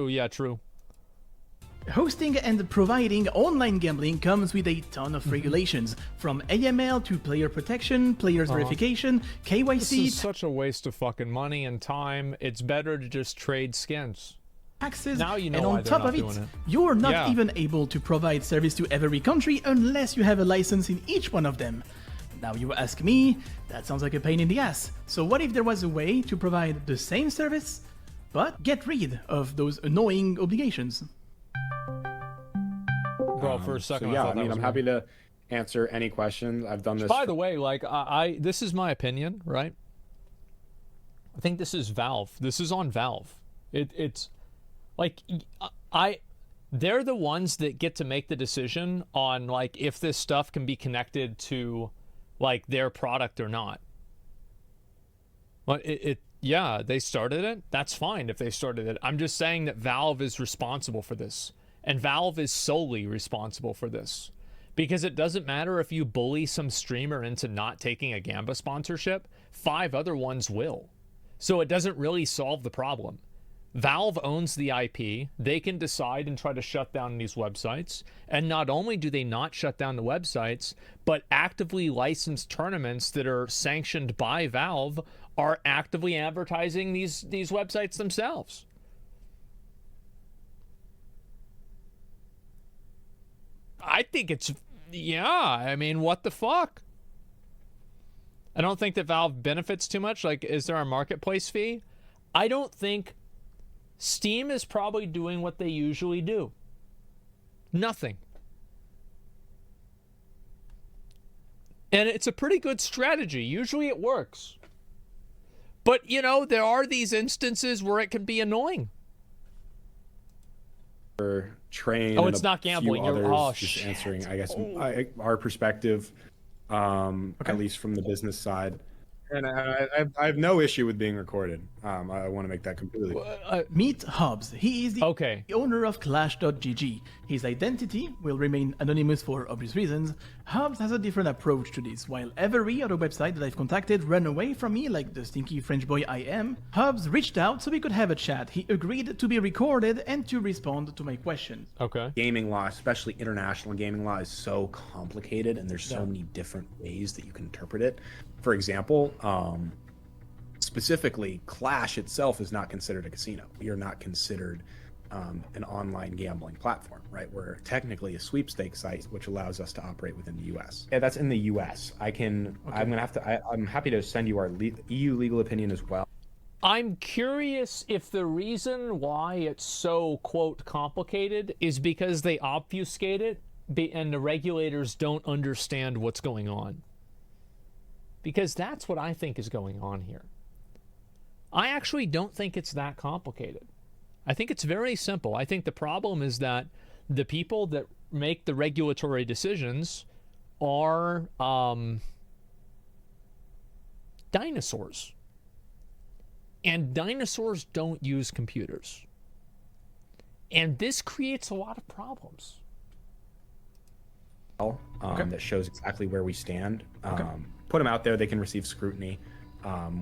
yeah, true. Hosting and providing online gambling comes with a ton of regulations, from AML to player protection, players verification, KYC... This is such a waste of fucking money and time. It's better to just trade skins. Taxes, now you know and on top of it, you're not even able to provide service to every country unless you have a license in each one of them. Now you ask me, that sounds like a pain in the ass. So what if there was a way to provide the same service, but get rid of those annoying obligations? Bro, for a second, so yeah, I mean, I'm happy to answer any questions. I've done this. By the way, like, this is my opinion, right? I think this is Valve. This is on Valve. It's... Like, they're the ones that get to make the decision on, like, if this stuff can be connected to, like, their product or not. But yeah, they started it. That's fine if they started it. I'm just saying that Valve is responsible for this. And Valve is solely responsible for this. Because it doesn't matter if you bully some streamer into not taking a Gamba sponsorship, 5 other ones will. So it doesn't really solve the problem. Valve owns the IP. They can decide and try to shut down these websites. And not only do they not shut down the websites, but actively licensed tournaments that are sanctioned by Valve are actively advertising these websites themselves. I think it's... Yeah, I mean, what the fuck? I don't think that Valve benefits too much. Like, is there a marketplace fee? I don't think... Steam is probably doing what they usually do. Nothing. And it's a pretty good strategy. Usually it works. But, you know, there are these instances where it can be annoying. Train oh, it's not gambling. You're just answering, I guess, our perspective, at least from the business side. And I have no issue with being recorded. I want to make that completely clear. Meet Hobbs. He is the owner of Clash.gg. His identity will remain anonymous for obvious reasons. Hobbs has a different approach to this. While every other website that I've contacted ran away from me, like the stinky French boy I am, Hobbs reached out so we could have a chat. He agreed to be recorded and to respond to my questions. Okay. Gaming law, especially international gaming law, is so complicated, and there's so many different ways that you can interpret it. For example, specifically, Clash itself is not considered a casino. We are not considered an online gambling platform, right? We're technically a sweepstakes site, which allows us to operate within the U.S. Yeah, that's in the U.S. I'm happy to send you our EU legal opinion as well. I'm curious if the reason why it's so, quote, complicated is because they obfuscate it and the regulators don't understand what's going on. Because that's what I think is going on here. I actually don't think it's that complicated. I think it's very simple. I think the problem is that the people that make the regulatory decisions are dinosaurs. And dinosaurs don't use computers. And this creates a lot of problems. That shows exactly where we stand. Put them out there, they can receive scrutiny.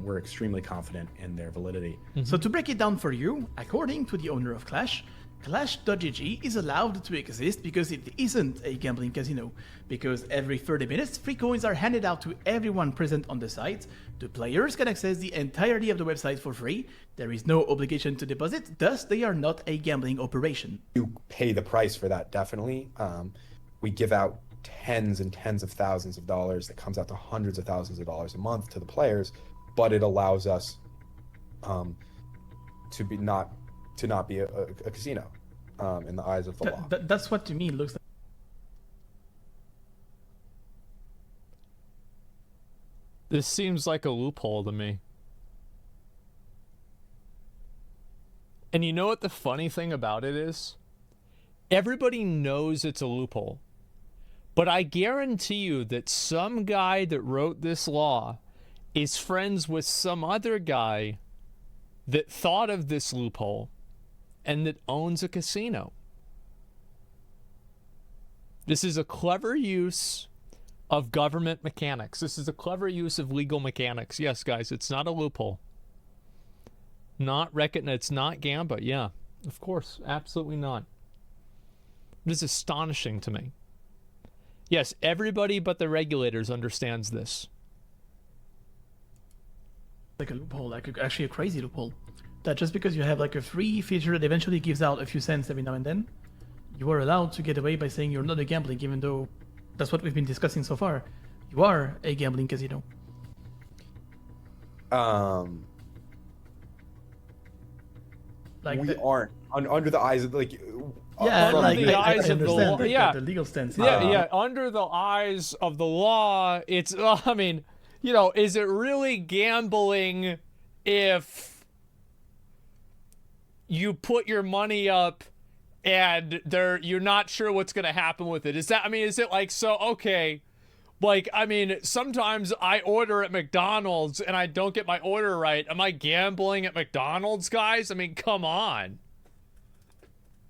We're extremely confident in their validity. So to break it down for you, according to the owner of Clash, Clash.gg is allowed to exist because it isn't a gambling casino. Because every 30 minutes, free coins are handed out to everyone present on the site. The players can access the entirety of the website for free. There is no obligation to deposit, thus they are not a gambling operation. You pay the price for that, definitely. We give out tens and tens of thousands of dollars. That comes out to hundreds of thousands of dollars a month to the players, but it allows us to not be a casino in the eyes of the law. That's what to me looks like. This seems like a loophole to me. And you know what the funny thing about it is? Everybody knows it's a loophole. But I guarantee you that some guy that wrote this law is friends with some other guy that thought of this loophole and that owns a casino. This is a clever use of government mechanics. This is a clever use of legal mechanics. Yes, guys, it's not a loophole. It's not Gamba. Yeah, of course. Absolutely not. It is astonishing to me. Yes, everybody but the regulators understands this. Like a loophole, like actually a crazy loophole. That just because you have like a free feature that eventually gives out a few cents every now and then, you are allowed to get away by saying you're not a gambling, even though that's what we've been discussing so far. You are a gambling casino. Like we aren't under the eyes of like. Yeah, under the eyes of the law. Yeah, the legal stance. Yeah, under the eyes of the law, it's. I mean, you know, is it really gambling if you put your money up and you're not sure what's going to happen with it? Is that? I mean, is it like so? Okay, like I mean, sometimes I order at McDonald's and I don't get my order right. Am I gambling at McDonald's, guys? I mean, come on.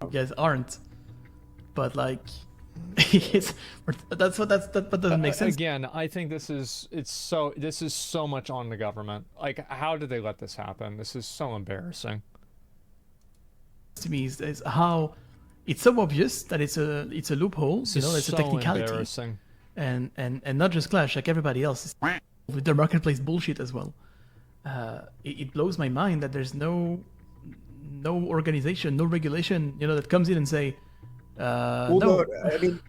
You guys aren't, but like, that doesn't make sense. Again, I think this is so much on the government. Like, how did they let this happen? This is so embarrassing. To me, is how it's so obvious that it's a loophole. It's a technicality. Embarrassing. And not just Clash, like everybody else with their marketplace bullshit as well. It blows my mind that there's no organization, no regulation, that comes in and say, well, no. I mean,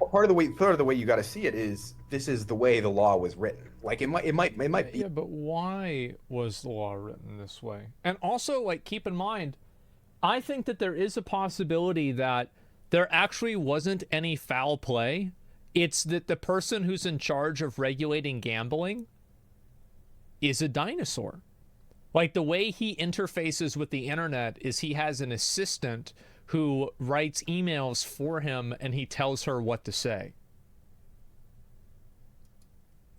part of the way you got to see it is this is the way the law was written. Like it might be. Yeah, but why was the law written this way? And also, like, keep in mind, I think that there is a possibility that there actually wasn't any foul play. It's that the person who's in charge of regulating gambling is a dinosaur. Like, the way he interfaces with the internet is he has an assistant who writes emails for him and he tells her what to say.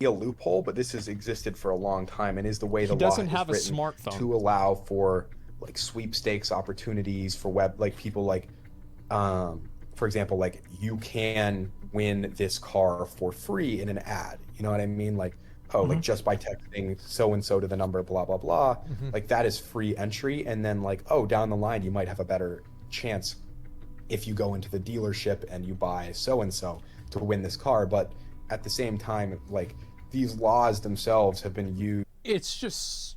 A loophole, but this has existed for a long time and is the way the law doesn't is have a written smartphone to allow for like sweepstakes opportunities for people like, for example, like you can win this car for free in an ad. You know what I mean? Like, like just by texting so-and-so to the number, blah, blah, blah. Like that is free entry. And then like, down the line, you might have a better chance if you go into the dealership and you buy so-and-so to win this car. But at the same time, like these laws themselves have been used. It's just...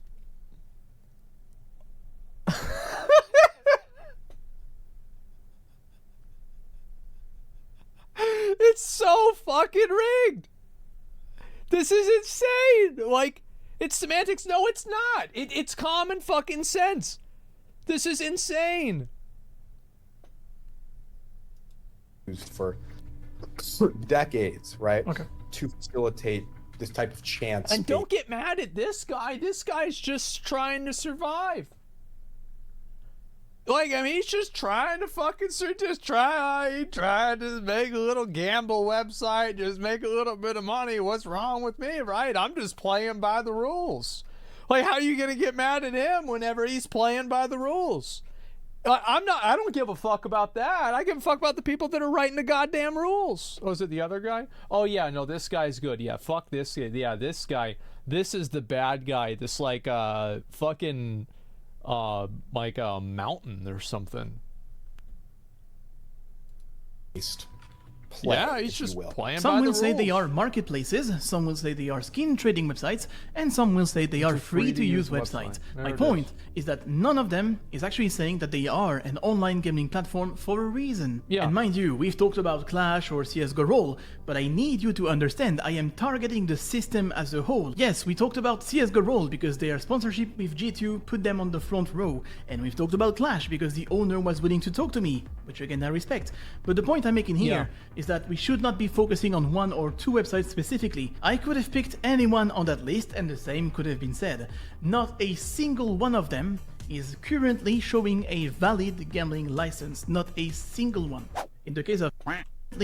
It's so fucking rigged. This is insane. Like, it's semantics. No, it's not. It's common fucking sense. This is insane. Used for decades, right? Okay. To facilitate this type of chance. And don't get mad at this guy. This guy's just trying to survive. Like, I mean, he's just trying to fucking he tried to make a little gamble website, just make a little bit of money. What's wrong with me, right? I'm just playing by the rules. Like, how are you gonna get mad at him whenever he's playing by the rules? I don't give a fuck about that. I give a fuck about the people that are writing the goddamn rules. Oh, is it the other guy? Oh yeah, no, this guy's good. Yeah, fuck this guy. Yeah, this guy. This is the bad guy. This like fucking like a mountain or something. Yeah, he's just playing Some by will the say they rules. are marketplaces, some will say they are skin trading websites, and some will say they are free to use websites. My point is that none of them is actually saying that they are an online gaming platform for a reason. And mind you, we've talked about Clash or CSGO Roll, but I need you to understand I am targeting the system as a whole. Yes, we talked about CSGO Roll because their sponsorship with G2 put them on the front row, and we've talked about Clash because the owner was willing to talk to me, which again I respect. But the point I'm making here is that we should not be focusing on one or two websites specifically. I could have picked anyone on that list and the same could have been said. Not a single one of them is currently showing a valid gambling license. Not a single one. In the case of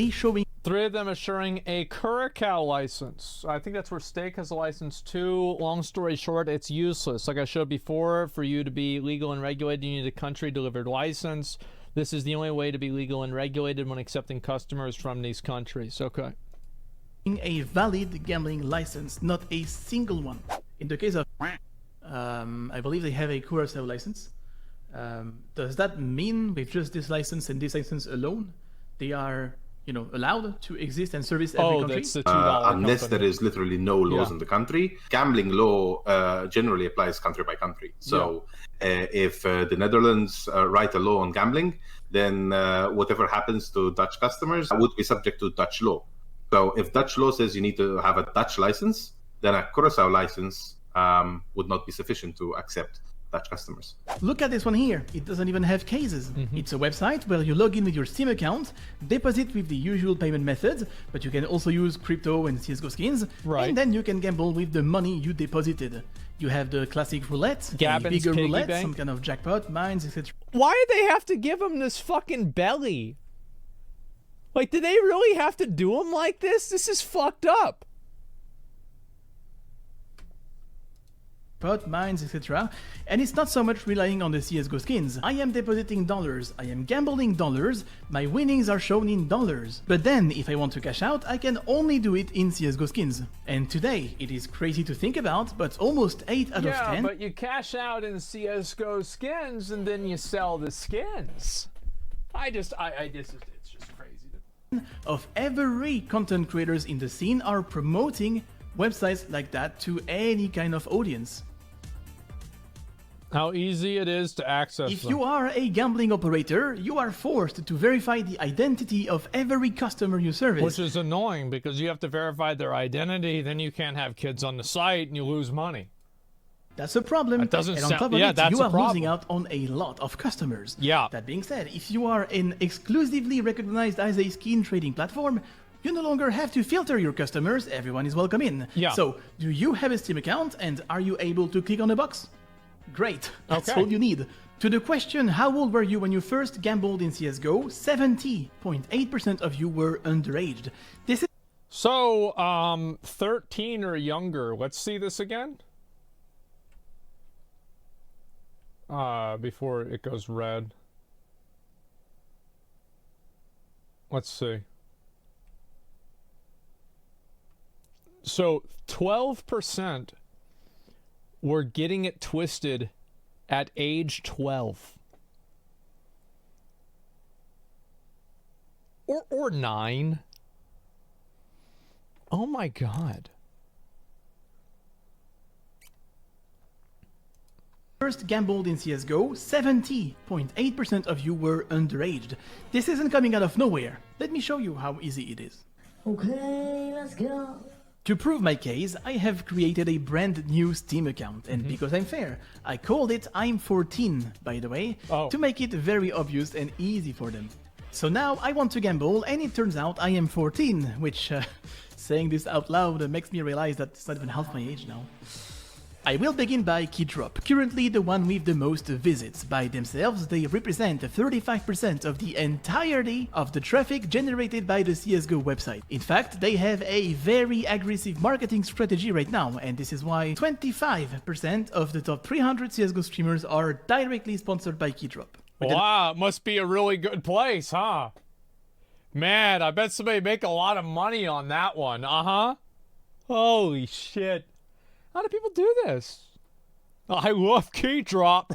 showing 3 of them assuring a Curacao license. I think that's where Stake has a license too. Long story short, it's useless. Like I showed before, for you to be legal and regulated, you need a country-delivered license. This is the only way to be legal and regulated when accepting customers from these countries. Okay. A valid gambling license, not a single one. In the case of I believe they have a Curacao license. Does that mean with just this license and this license alone, they are, you know, allowed to exist and service every country? That's the $2 unless company. there is literally no laws in the country. Gambling law generally applies country by country. So if the Netherlands write a law on gambling, then whatever happens to Dutch customers would be subject to Dutch law. So if Dutch law says you need to have a Dutch license, then a Curacao license would not be sufficient to accept Dutch customers. Look at this one here. It doesn't even have cases. It's a website where you log in with your Steam account, deposit with the usual payment methods, but you can also use crypto and CSGO skins, and then you can gamble with the money you deposited. You have the classic roulette, a bigger roulette, some kind of jackpot, mines, etc. Why do they have to give him this fucking belly? Like, do they really have to do him like this? This is fucked up. Mines, etc. And it's not so much relying on the CSGO skins. I am depositing dollars, I am gambling dollars, my winnings are shown in dollars. But then, if I want to cash out, I can only do it in CSGO skins. And today, it is crazy to think about, but almost 8 out of 10... Yeah, but you cash out in CSGO skins and then you sell the skins. It's just crazy. Of every content creators in the scene are promoting websites like that to any kind of audience. How easy it is to access If them. you are a gambling operator, you are forced to verify the identity of every customer you service. Which is annoying because you have to verify their identity, then you can't have kids on the site and you lose money. That's a problem. That doesn't and on sound, top of yeah, it, that's you a are problem. losing out on a lot of customers. Yeah. That being said, if you are an exclusively recognized as a skin trading platform, you no longer have to filter your customers, everyone is welcome in. Yeah. So, do you have a Steam account and are you able to click on a box? Great, that's Okay. all you need. To the question, how old were you when you first gambled in CSGO? 70.8% of you were underage. This is... So, 13 or younger. Let's see this again. Before it goes red. Let's see. So 12% were getting it twisted at age 12. Or 9. Oh my god. First gambled in CSGO, 70.8% of you were underage. This isn't coming out of nowhere. Let me show you how easy it is. Okay, let's go. To prove my case, I have created a brand new Steam account, and because I'm fair, I called it I'm 14, by the way, to make it very obvious and easy for them. So now I want to gamble, and it turns out I am 14, which, saying this out loud makes me realize that it's not even half my age now. I will begin by Keydrop, currently the one with the most visits. By themselves, they represent 35% of the entirety of the traffic generated by the CSGO website. In fact, they have a very aggressive marketing strategy right now, and this is why 25% of the top 300 CSGO streamers are directly sponsored by Keydrop. Wow, it must be a really good place, huh? Man, I bet somebody make a lot of money on that one, Holy shit. How do people do this? I love Keydrop.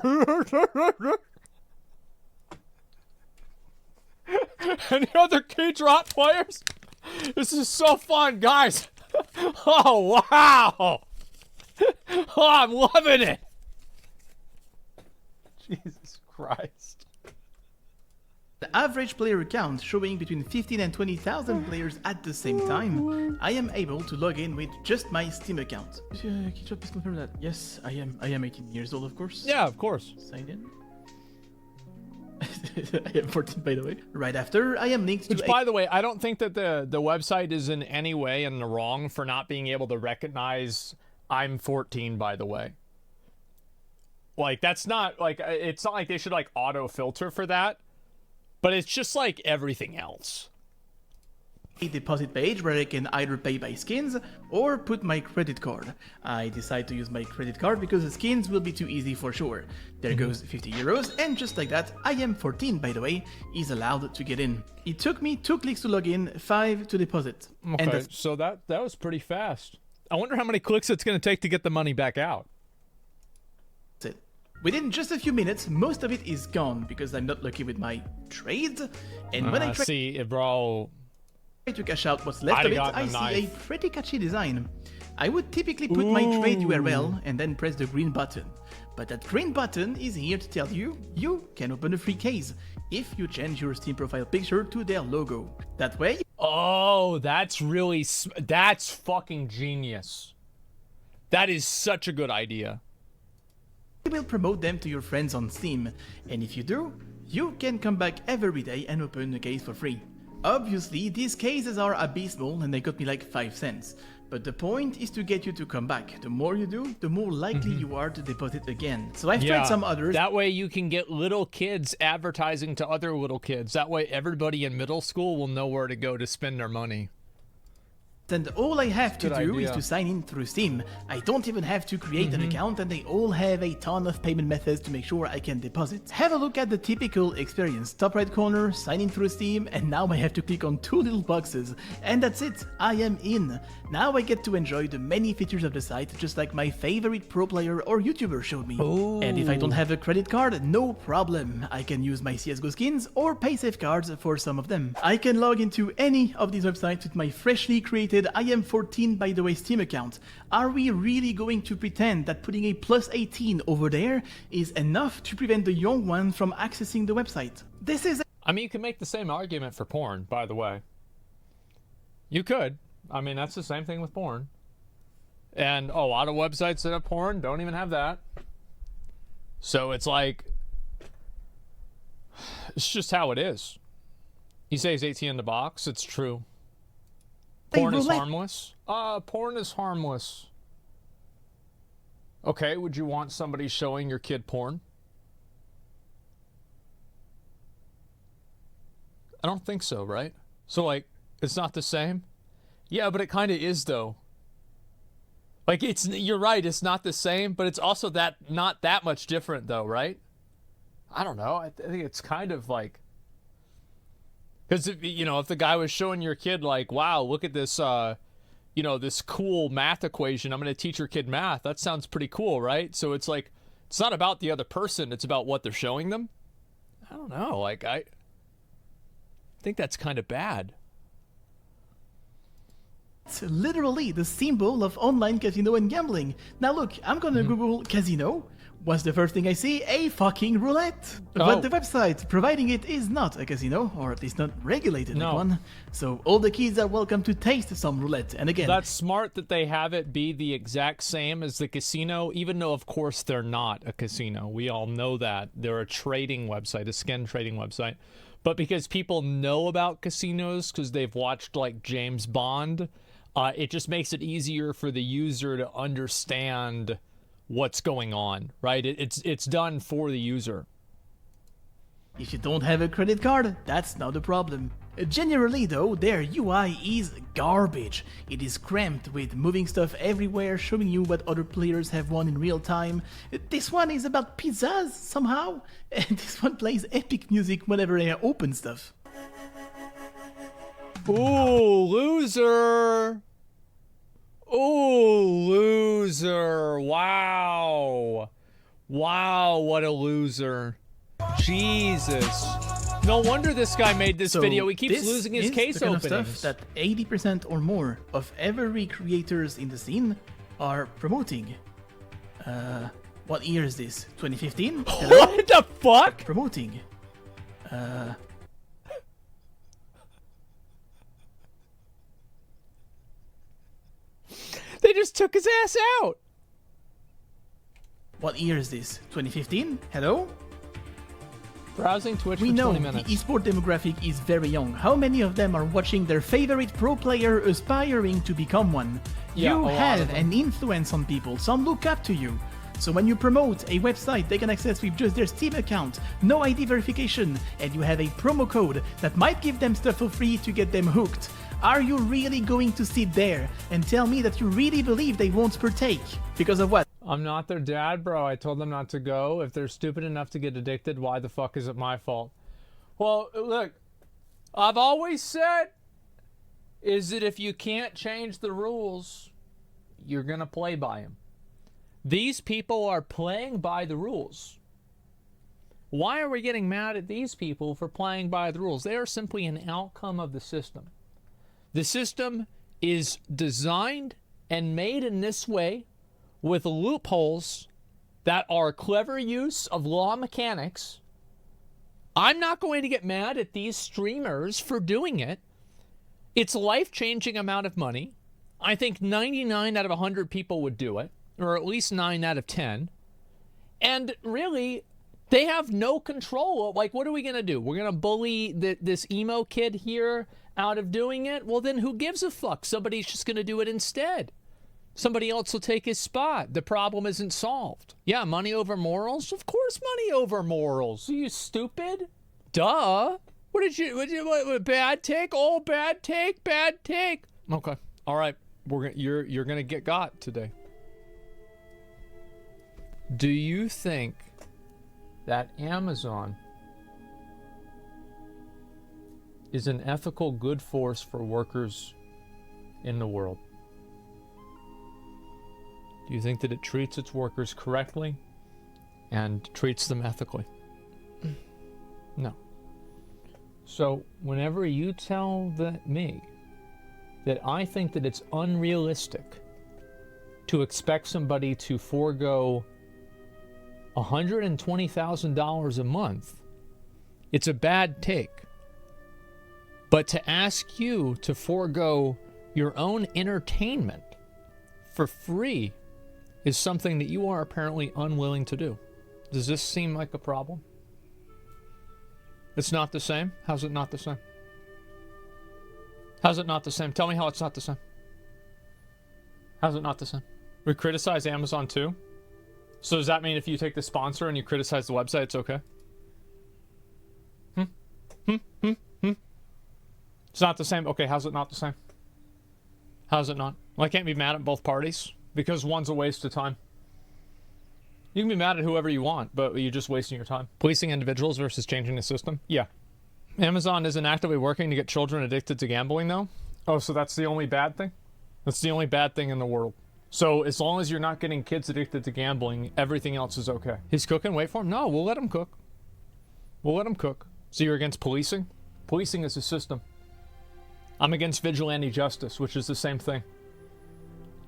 Any other Keydrop players? This is so fun, guys. Oh, wow. Oh, I'm loving it. Jesus Christ. The average player count showing between 15 and 20,000 players at the same time. I am able to log in with just my Steam account. Keydrop, please confirm that. Yes, I am 18 years old, of course. Yeah, of course. Sign in. I am 14, by the way. Right after, I am linked to... Which, by the way, I don't think that the website is in any way in the wrong for not being able to recognize I'm 14, by the way. Like, that's not, like, it's not like they should, like, auto-filter for that. But it's just like everything else. A deposit page where I can either pay by skins or put my credit card. I decide to use my credit card because the skins will be too easy for sure. There goes 50 euros, and just like that, I am 14, by the way, is allowed to get in. It took me 2 clicks to log in, 5 to deposit. Okay, and so that was pretty fast. I wonder how many clicks it's going to take to get the money back out. That's it. Within just a few minutes, most of it is gone because I'm not lucky with my trades. And when I try to cash out what's left of it, I see a pretty catchy design. I would typically put my trade URL and then press the green button. But that green button is here to tell you you can open a free case if you change your Steam profile picture to their logo. That way... Oh, that's really... That's fucking genius. That is such a good idea. You will promote them to your friends on Steam, and if you do, you can come back every day and open a case for free. Obviously, these cases are abysmal and they got me like 5 cents, but the point is to get you to come back. The more you do, the more likely you are to deposit again. So I've tried some others. That way you can get little kids advertising to other little kids. That way everybody in middle school will know where to go to spend their money. And all I have to do is to sign in through Steam. I don't even have to create an account, and they all have a ton of payment methods to make sure I can deposit. Have a look at the typical experience. Top right corner, sign in through Steam, and now I have to click on 2 little boxes. And that's it, I am in. Now I get to enjoy the many features of the site, just like my favorite pro player or YouTuber showed me. Ooh. And if I don't have a credit card, no problem. I can use my CSGO skins or paysafe cards for some of them. I can log into any of these websites with my freshly created I am 14 by the way Steam account. Are we really going to pretend that putting a plus 18 over there is enough to prevent the young one from accessing the website? This is... I mean, you can make the same argument for porn, by the way. You could. I mean, that's the same thing with porn. And a lot of websites that have porn don't even have that. So it's like... It's just how it is. You say he's 18 in the box, it's true. Porn is harmless? Porn is harmless. Okay, would you want somebody showing your kid porn? I don't think so, right? So, like, it's not the same? Yeah, but it kind of is, though. Like, you're right, it's not the same, but it's also not that much different, though, right? I don't know. I think it's kind of like... Because, you know, if the guy was showing your kid, like, wow, look at this, you know, this cool math equation. I'm going to teach your kid math. That sounds pretty cool, right? So it's like, it's not about the other person. It's about what they're showing them. I don't know. Like, I think that's kind of bad. It's literally the symbol of online casino and gambling. Now look, I'm gonna Google casino. What's the first thing I see? A fucking roulette. But the website providing it is not a casino, or at least not regulated like one. So all the kids are welcome to taste some roulette. And again, that's smart that they have it be the exact same as the casino, even though of course they're not a casino. We all know that. They're a trading website, a skin trading website. But because people know about casinos because they've watched like James Bond, it just makes it easier for the user to understand what's going on, right? It's done for the user. If you don't have a credit card, that's not a problem. Generally though, their UI is garbage. It is cramped with moving stuff everywhere, showing you what other players have won in real time. This one is about pizzas somehow, and this one plays epic music whenever I open stuff. Ooh, loser! Ooh, loser! Wow! Wow, what a loser. Jesus. No wonder this guy made this video. He keeps losing his case openings. This is the kind of stuff that 80% or more of every creators in the scene are promoting. What year is this? 2015? What the fuck? Promoting. They just took his ass out. What year is this? 2015? Hello? Browsing Twitch we for know 20 minutes. The esport demographic is very young. How many of them are watching their favorite pro player aspiring to become one? Yeah, you a lot of have them. an influence on people. Some look up to you. So when you promote a website they can access with just their Steam account, no ID verification, and you have a promo code that might give them stuff for free to get them hooked, are you really going to sit there and tell me that you really believe they won't partake? Because of what? I'm not their dad, bro. I told them not to go. If they're stupid enough to get addicted, why the fuck is it my fault? Well, look, I've always said is that if you can't change the rules, you're going to play by them. These people are playing by the rules. Why are we getting mad at these people for playing by the rules? They are simply an outcome of the system. The system is designed and made in this way with loopholes that are clever use of law mechanics. I'm not going to get mad at these streamers for doing it. It's a life-changing amount of money. I think 99 out of 100 people would do it, or at least 9 out of 10. And really, they have no control. Like, what are we going to do? We're going to bully this emo kid here out of doing it? Well, then who gives a fuck? Somebody's just going to do it instead. Somebody else will take his spot. The problem isn't solved. Yeah, money over morals? Of course money over morals. Are you stupid? Duh. What bad take? Oh, bad take, bad take. Okay. All right. You're going to get got today. Do you think that Amazon is an ethical good force for workers in the world? Do you think that it treats its workers correctly and treats them ethically? No. So whenever you tell me that I think that it's unrealistic to expect somebody to forego $120,000 a month, it's a bad take. But to ask you to forego your own entertainment for free is something that you are apparently unwilling to do. Does this seem like a problem? It's not the same? How's it not the same? How's it not the same? Tell me how it's not the same. How's it not the same? We criticize Amazon too? So does that mean if you take the sponsor and you criticize the website, it's okay? It's not the same? Okay, how's it not the same? How's it not? Well, I can't be mad at both parties because one's a waste of time. You can be mad at whoever you want, but you're just wasting your time. Policing individuals versus changing the system? Yeah. Amazon isn't actively working to get children addicted to gambling, though? Oh, so that's the only bad thing? That's the only bad thing in the world. So as long as you're not getting kids addicted to gambling, everything else is okay. He's cooking? Wait for him? No, we'll let him cook. We'll let him cook. So you're against policing? Policing is a system. I'm against vigilante justice, which is the same thing.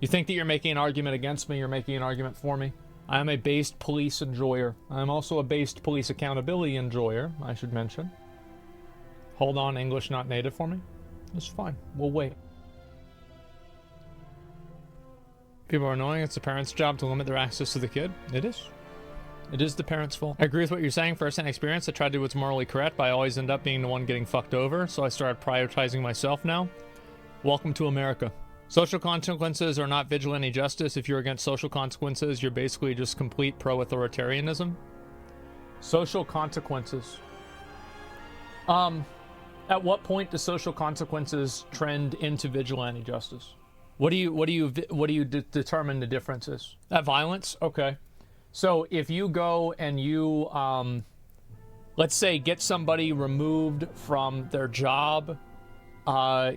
You think that you're making an argument against me, you're making an argument for me. I am a based police enjoyer. I'm also a based police accountability enjoyer, I should mention. Hold on, English not native for me? It's fine. We'll wait. People are annoying. It's the parents' job to limit their access to the kid. It is. It is the parents' fault. I agree with what you're saying. First-hand experience. I tried to do what's morally correct, but I always end up being the one getting fucked over, so I started prioritizing myself now. Welcome to America. Social consequences are not vigilante justice. If you're against social consequences, you're basically just complete pro-authoritarianism. Social consequences. At what point do social consequences trend into vigilante justice? What do you determine the difference is? That violence? Okay. So if you go and you, let's say, get somebody removed from their job,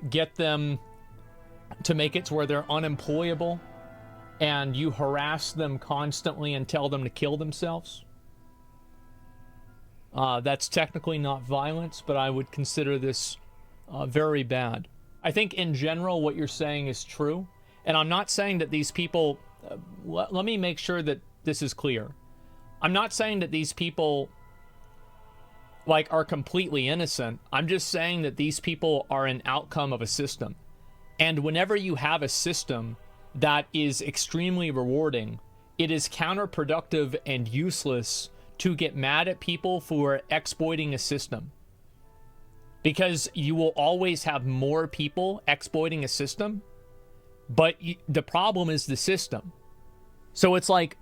get them to make it to where they're unemployable, and you harass them constantly and tell them to kill themselves, that's technically not violence, but I would consider this very bad. I think in general what you're saying is true, and I'm not saying that these people, let me make sure that this is clear. I'm not saying that these people like are completely innocent. I'm just saying that these people are an outcome of a system. And whenever you have a system that is extremely rewarding, it is counterproductive and useless to get mad at people for exploiting a system. Because you will always have more people exploiting a system, but the problem is the system. So it's like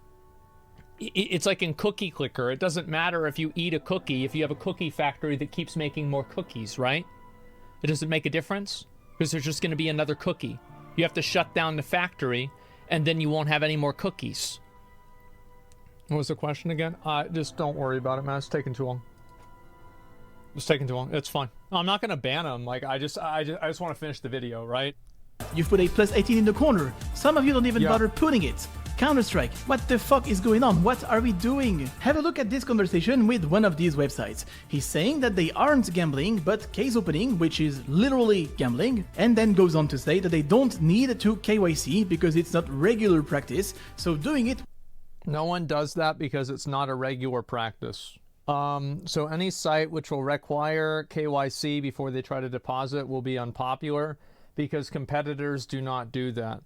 in Cookie Clicker. It doesn't matter if you eat a cookie if you have a cookie factory that keeps making more cookies, right? It doesn't make a difference because there's just going to be another cookie. You have to shut down the factory and then you won't have any more cookies. What was the question again? Just don't worry about it, man. It's taking too long. It's taking too long. It's fine. No, I'm not going to ban them. Like, I just want to finish the video, right? You've put a +18 in the corner. Some of you don't even bother putting it. Counter-Strike, what the fuck is going on? What are we doing? Have a look at this conversation with one of these websites. He's saying that they aren't gambling, but case opening, which is literally gambling, and then goes on to say that they don't need to KYC because it's not regular practice, so doing it... No one does that because it's not a regular practice. So any site which will require KYC before they try to deposit will be unpopular because competitors do not do that.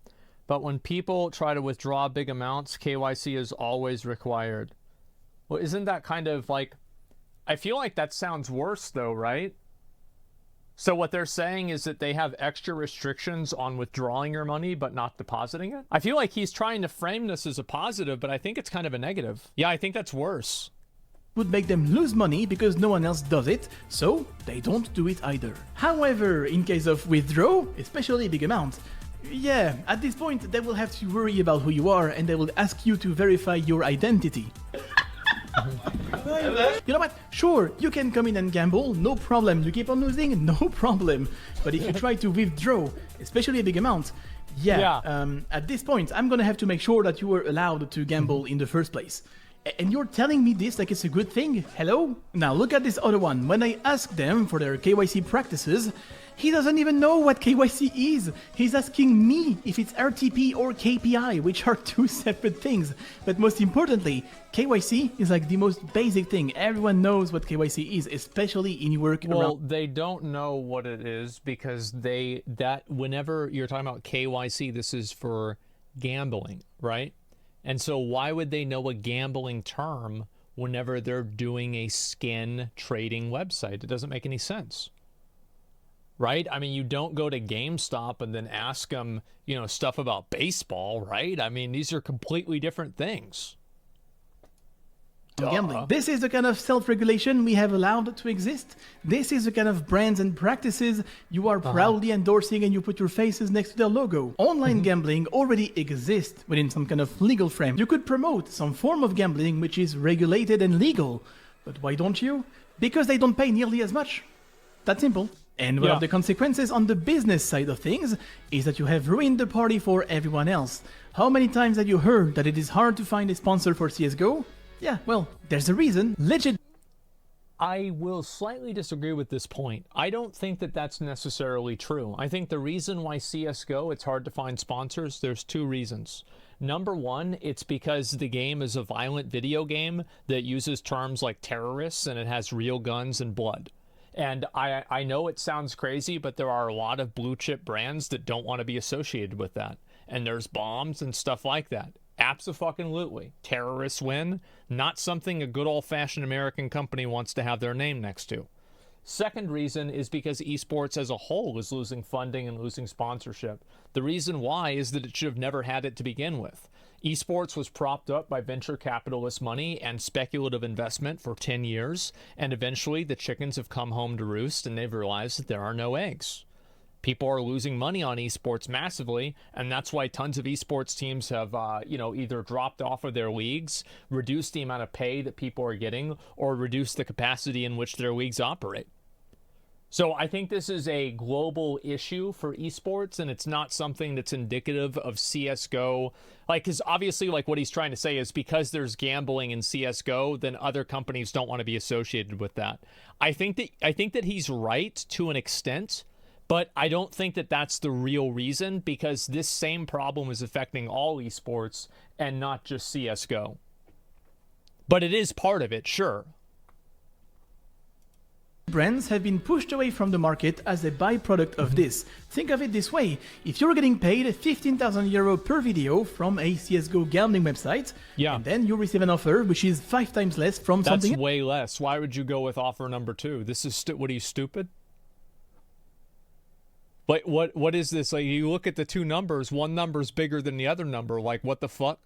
But when people try to withdraw big amounts, KYC is always required. Well, isn't that kind of like... I feel like that sounds worse though, right? So what they're saying is that they have extra restrictions on withdrawing your money but not depositing it? I feel like he's trying to frame this as a positive, but I think it's kind of a negative. Yeah, I think that's worse. Would make them lose money because no one else does it, so they don't do it either. However, in case of withdraw, especially big amounts, yeah, at this point they will have to worry about who you are and they will ask you to verify your identity. You know what? Sure, you can come in and gamble, no problem. You keep on losing, no problem. But if you try to withdraw, especially a big amount, at this point I'm gonna have to make sure that you were allowed to gamble in the first place. And you're telling me this like it's a good thing? Hello? Now look at this other one. When I ask them for their KYC practices, he doesn't even know what KYC is. He's asking me if it's RTP or KPI, which are two separate things. But most importantly, KYC is like the most basic thing. Everyone knows what KYC is, especially in work around... Well, they don't know what it is because whenever you're talking about KYC, this is for gambling, right? And so why would they know a gambling term whenever they're doing a skin trading website? It doesn't make any sense. Right? I mean, you don't go to GameStop and then ask them, you know, stuff about baseball, right? I mean, these are completely different things. Gambling. This is the kind of self-regulation we have allowed to exist. This is the kind of brands and practices you are proudly endorsing and you put your faces next to their logo. Online gambling already exists within some kind of legal frame. You could promote some form of gambling which is regulated and legal. But why don't you? Because they don't pay nearly as much. That's simple. And one of the consequences on the business side of things is that you have ruined the party for everyone else. How many times have you heard that it is hard to find a sponsor for CSGO? Yeah, well, there's a reason. Legit. I will slightly disagree with this point. I don't think that that's necessarily true. I think the reason why CSGO, it's hard to find sponsors, there's two reasons. Number one, it's because the game is a violent video game that uses terms like terrorists and it has real guns and blood. And I know it sounds crazy, but there are a lot of blue chip brands that don't want to be associated with that. And there's bombs and stuff like that. Abso-fucking-lutely. Terrorists win. Not something a good old-fashioned American company wants to have their name next to. Second reason is because esports as a whole is losing funding and losing sponsorship. The reason why is that it should have never had it to begin with. Esports was propped up by venture capitalist money and speculative investment for 10 years, and eventually the chickens have come home to roost and they've realized that there are no eggs. People are losing money on esports massively, and that's why tons of esports teams have, either dropped off of their leagues, reduced the amount of pay that people are getting, or reduced the capacity in which their leagues operate. So I think this is a global issue for esports, and it's not something that's indicative of CSGO. Like, because obviously, like, what he's trying to say is because there's gambling in CSGO, then other companies don't want to be associated with that. I think that he's right to an extent, but I don't think that that's the real reason, because this same problem is affecting all esports and not just CSGO. But it is part of it, sure. Brands have been pushed away from the market as a byproduct of this. Think of it this way: if you're getting paid 15,000 euro per video from a CSGO gambling website, and then you receive an offer which is 5 times less from something else. That's way less. Why would you go with offer number 2? This is what, are you stupid? Like, what is this? Like, you look at the two numbers, one number's bigger than the other number. Like, what the fuck?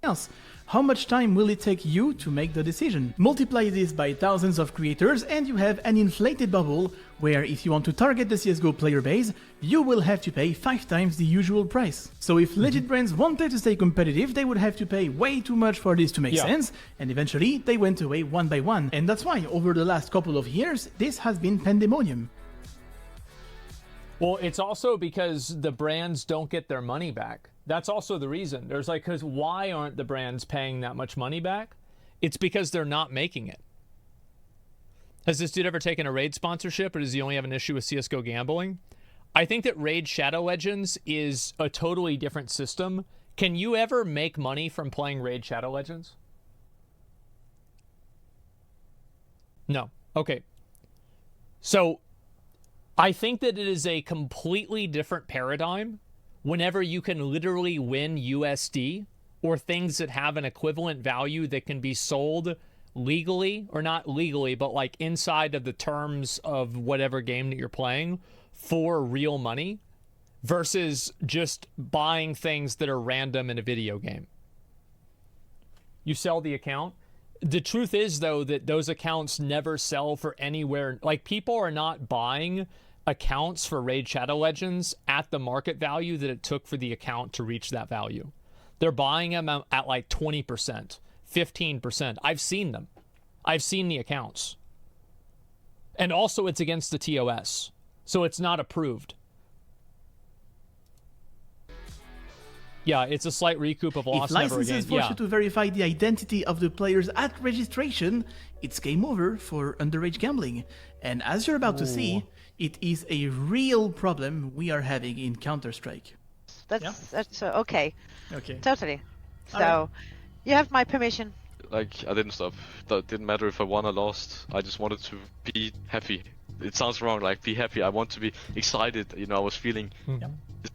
Else. How much time will it take you to make the decision? Multiply this by thousands of creators and you have an inflated bubble where if you want to target the CSGO player base, you will have to pay 5 times the usual price. So if legit brands wanted to stay competitive, they would have to pay way too much for this to make sense, and eventually they went away one by one. And that's why over the last couple of years, this has been pandemonium. Well, it's also because the brands don't get their money back. That's also the reason. There's like, because why aren't the brands paying that much money back? It's because they're not making it. Has this dude ever taken a Raid sponsorship, or does he only have an issue with CSGO gambling? I think that Raid Shadow Legends is a totally different system. Can you ever make money from playing Raid Shadow Legends? No. Okay. So I think that it is a completely different paradigm whenever you can literally win USD or things that have an equivalent value that can be sold legally, or not legally, but like inside of the terms of whatever game that you're playing for real money, versus just buying things that are random in a video game. You sell the account. The truth is, though, that those accounts never sell for anywhere. Like, people are not buying accounts for Raid Shadow Legends at the market value that it took for the account to reach that value. They're buying them at like 20%, 15%. I've seen them. I've seen the accounts. And also it's against the TOS, so it's not approved. Yeah, it's a slight recoup of loss. If licenses force you to verify the identity of the players at registration, it's game over for underage gambling. And as you're about to see, it is a real problem we are having in Counter-Strike. That's okay. Okay. Totally. So, right. You have my permission. Like, I didn't stop. It didn't matter if I won or lost. I just wanted to be happy. It sounds wrong, like, be happy. I want to be excited. You know, I was feeling...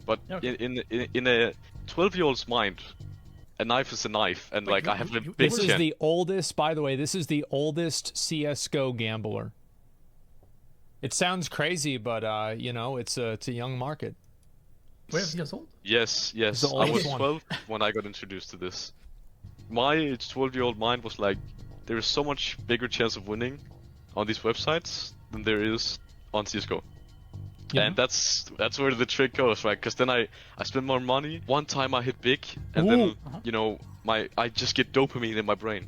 But in a 12-year-old's mind, a knife is a knife, and like I have a big This is the oldest, by the way, this is the oldest CSGO gambler. It sounds crazy, but you know, it's a young market. 12 years old? Yes. I was 12 when I got introduced to this. My 12-year-old mind was like, there is so much bigger chance of winning on these websites than there is on CSGO. Yeah. And that's where the trick goes, right? Because then I spend more money. One time I hit big, and then you know I just get dopamine in my brain,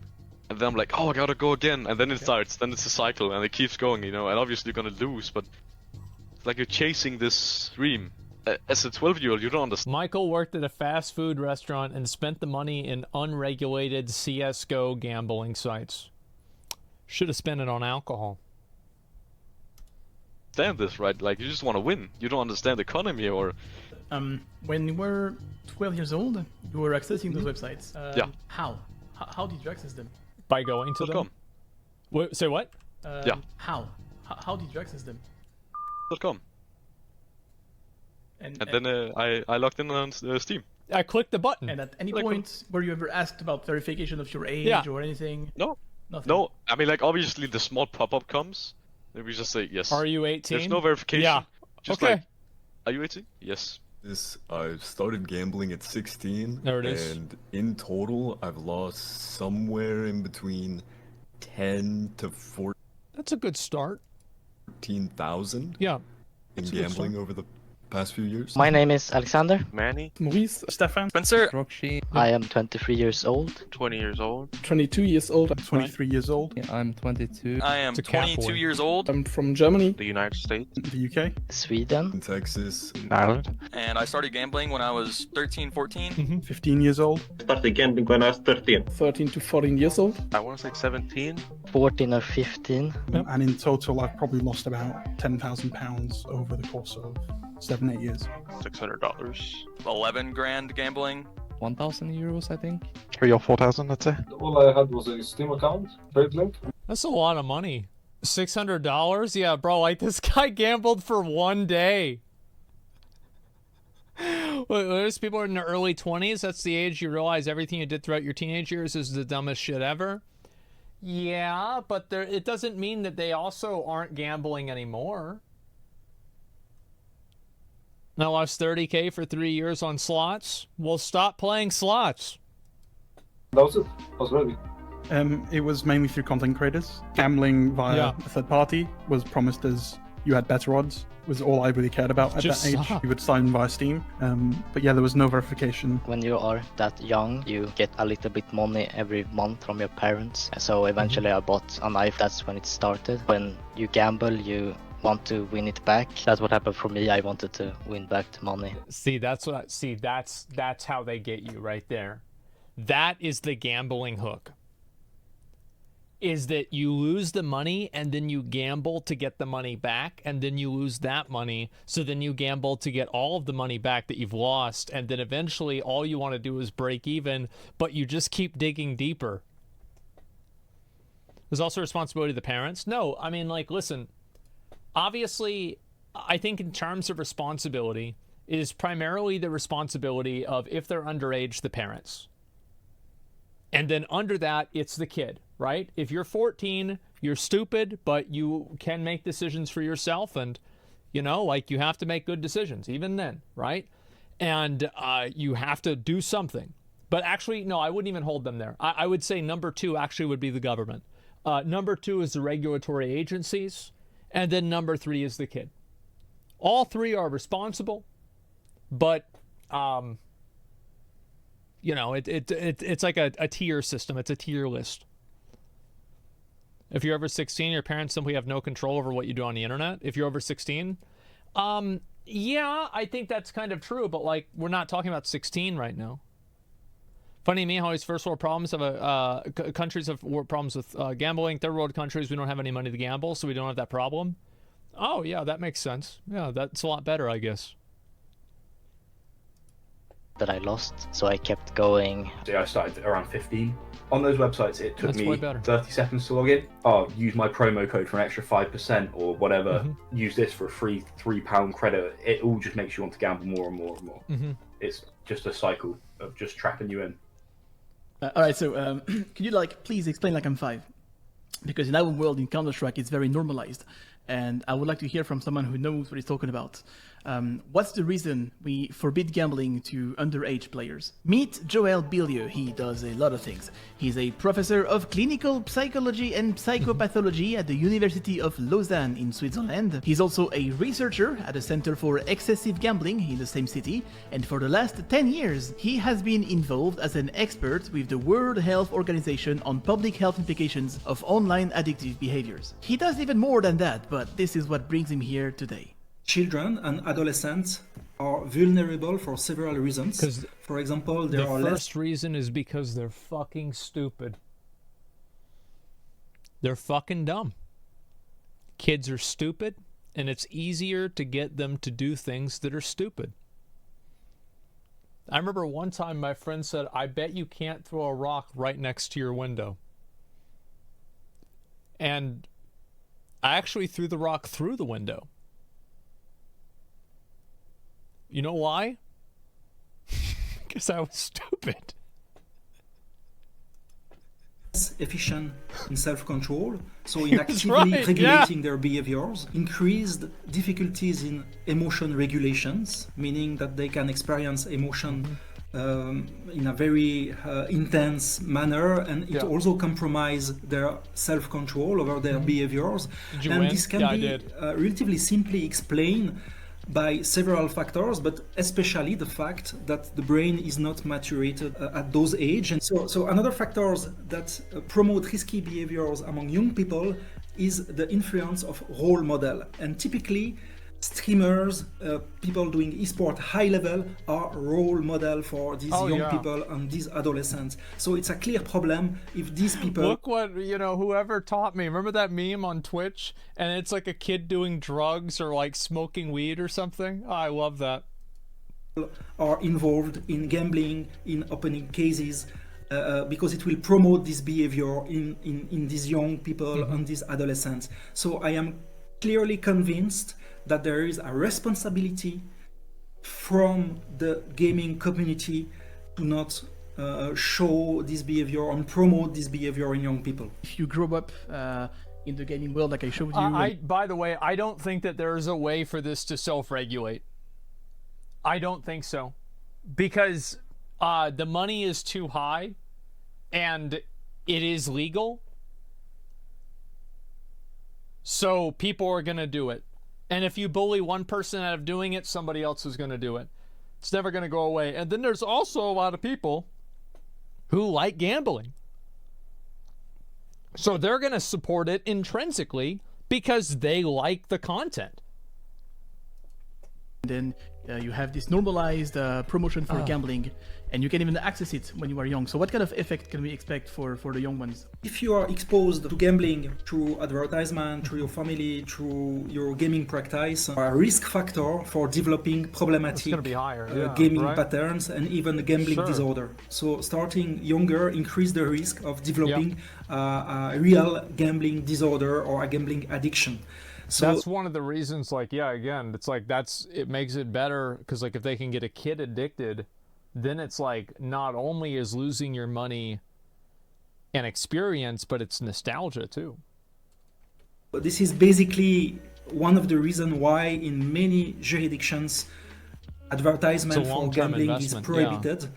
and then I'm like, oh, I gotta go again, and then it starts. Then it's a cycle, and it keeps going, you know. And obviously you're gonna lose, but it's like you're chasing this dream. As a 12-year-old, you don't understand. Michael worked at a fast food restaurant and spent the money in unregulated CSGO gambling sites. Should have spent it on alcohol. Understand this, right? Like, you just want to win. You don't understand the economy, or when you were 12 years old, you were accessing those websites. Yeah. How did you access them? By going to them. Wait, say what? Yeah. How did you access them? .com. And then I logged in on Steam. I clicked the button. And at any point were you ever asked about verification of your age or anything? No. Nothing. No. I mean, like, obviously the small pop-up comes, Maybe just say yes. Are you 18? There's no verification. Yeah. Just okay. like, are you 18? Yes. I started gambling at 16. There it is. And in total, I've lost somewhere in between 10 to 14. That's a good start. 14,000. Yeah. In gambling over the past few years. My name is Alexander. Manny. Maurice. Stefan. Spencer. Roxy. I am 23 years old. 20 years old. 22 years old. I'm 23 years old. Yeah, I'm 22. I am 22 years old. I'm from Germany. The United States. The UK. Sweden. Texas. Ireland. And I started gambling when I was 13, 14. 15 years old. Started gambling when I was 13. 13 to 14 years old. I want to say 17. 14 or 15. And in total, I've probably lost about £10,000 over the course of 7-8 years. $600. 11 grand gambling. 1,000 euros, I think. 3 or 4,000, let's say. All I had was a Steam account, TradeLink. That's a lot of money. $600? Yeah, bro, like this guy gambled for 1 day. Those people are in their early 20s. That's the age you realize everything you did throughout your teenage years is the dumbest shit ever. Yeah, but it doesn't mean that they also aren't gambling anymore. I lost 30K for 3 years on slots. Well, stop playing slots. That was it. I was ready. It was mainly through content creators. Gambling via a third party was promised as you had better odds. Was all I really cared about at that age. You would sign via Steam. But yeah, there was no verification. When you are that young, you get a little bit money every month from your parents. So eventually I bought a knife. That's when it started. When you gamble, you want to win it back. That's what happened for me. I wanted to win back the money. See, that's how they get you right there. That is the gambling hook. Is that you lose the money and then you gamble to get the money back, and then you lose that money, so then you gamble to get all of the money back that you've lost, and then eventually all you want to do is break even, but you just keep digging deeper. There's also responsibility of the parents. No, I mean, like, listen, obviously, I think in terms of responsibility, it is primarily the responsibility of, if they're underage, the parents. And then under that, it's the kid, right? If you're 14, you're stupid, but you can make decisions for yourself. And, you know, like, you have to make good decisions, even then, right? And you have to do something. But actually, no, I wouldn't even hold them there. I would say number 2 actually would be the government. Number 2 is the regulatory agencies. And then number 3 is the kid. All 3 are responsible, but you know, it's like a tier system. It's a tier list. If you're over 16, your parents simply have no control over what you do on the internet. If you're over 16, yeah, I think that's kind of true, but like, we're not talking about 16 right now. Funny to me how these first world problems have countries have problems with gambling. Third world countries, we don't have any money to gamble, so we don't have that problem. Oh yeah, that makes sense. Yeah, that's a lot better, I guess. That I lost, so I kept going. So I started around 15. On those websites, it took That's way me better. 30 seconds to log in. Oh, use my promo code for an extra 5% or whatever. Use this for a free £3 credit. It all just makes you want to gamble more and more and more. It's just a cycle of just trapping you in. All right, so could you please explain like I'm 5? Because in our world in Counter-Strike, it's very normalized. And I would like to hear from someone who knows what he's talking about. What's the reason we forbid gambling to underage players? Meet Joel Billieux. He does a lot of things. He's a professor of clinical psychology and psychopathology at the University of Lausanne in Switzerland. He's also a researcher at the Center for Excessive Gambling in the same city. And for the last 10 years, he has been involved as an expert with the World Health Organization on public health implications of online addictive behaviors. He does even more than that, but this is what brings him here today. Children and adolescents are vulnerable for several reasons. For example, The first reason is because they're fucking stupid. They're fucking dumb. Kids are stupid, and it's easier to get them to do things that are stupid. I remember one time my friend said, I bet you can't throw a rock right next to your window. And I actually threw the rock through the window. You know why? Because I was stupid. efficient in self-control, so in actively regulating their behaviors, increased difficulties in emotion regulations, meaning that they can experience emotion in a very intense manner, and it also compromise their self-control over their behaviors. And this can be relatively simply explained by several factors, but especially the fact that the brain is not maturated at those age. And so another factors that promote risky behaviors among young people is the influence of role model. And typically, streamers, people doing esport high level are role model for these young people and these adolescents. So it's a clear problem if these people... Look what, you know, whoever taught me. Remember that meme on Twitch? And it's like a kid doing drugs or like smoking weed or something? Oh, I love that. Are involved in gambling, in opening cases, because it will promote this behavior in these young people and these adolescents. So I am clearly convinced that there is a responsibility from the gaming community to not show this behavior and promote this behavior in young people. If you grow up in the gaming world like I showed you... by the way, I don't think that there is a way for this to self-regulate. I don't think so. Because the money is too high and it is legal. So people are going to do it. And if you bully one person out of doing it, somebody else is going to do it. It's never going to go away. And then there's also a lot of people who like gambling. So they're going to support it intrinsically because they like the content. And then you have this normalized promotion for gambling, and you can even access it when you are young. So what kind of effect can we expect for the young ones? If you are exposed to gambling through advertisement, through your family, through your gaming practice, a risk factor for developing problematic gaming patterns and even gambling disorder. So starting younger increase the risk of developing a real gambling disorder or a gambling addiction. So that's one of the reasons, like, again, it's like it makes it better because, like, if they can get a kid addicted, then it's like not only is losing your money an experience, but it's nostalgia too. This is basically one of the reasons why in many jurisdictions advertisement for gambling is prohibited,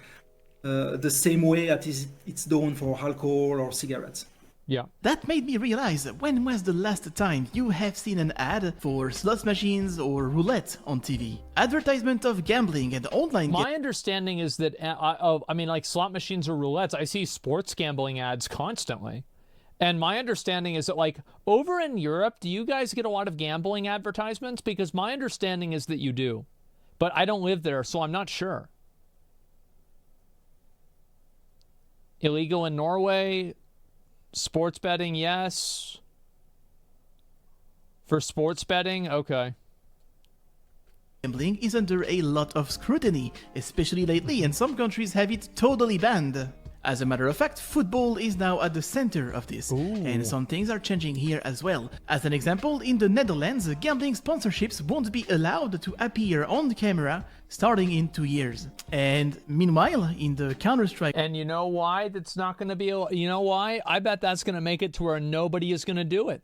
the same way as it's done for alcohol or cigarettes. Yeah. That made me realize, when was the last time you have seen an ad for slot machines or roulette on TV? Advertisement of gambling and online My understanding is that, I mean, like slot machines or roulettes, I see sports gambling ads constantly. And my understanding is that, like, over in Europe, do you guys get a lot of gambling advertisements? Because my understanding is that you do. But I don't live there, so I'm not sure. Illegal in Norway... Sports betting, yes. For sports betting, okay. Gambling is under a lot of scrutiny, especially lately, and some countries have it totally banned. As a matter of fact, football is now at the center of this, and some things are changing here as well. As an example, in the Netherlands, gambling sponsorships won't be allowed to appear on camera starting in 2 years. And meanwhile, in the Counter-Strike... And you know why that's not going to be... You know why? I bet that's going to make it to where nobody is going to do it.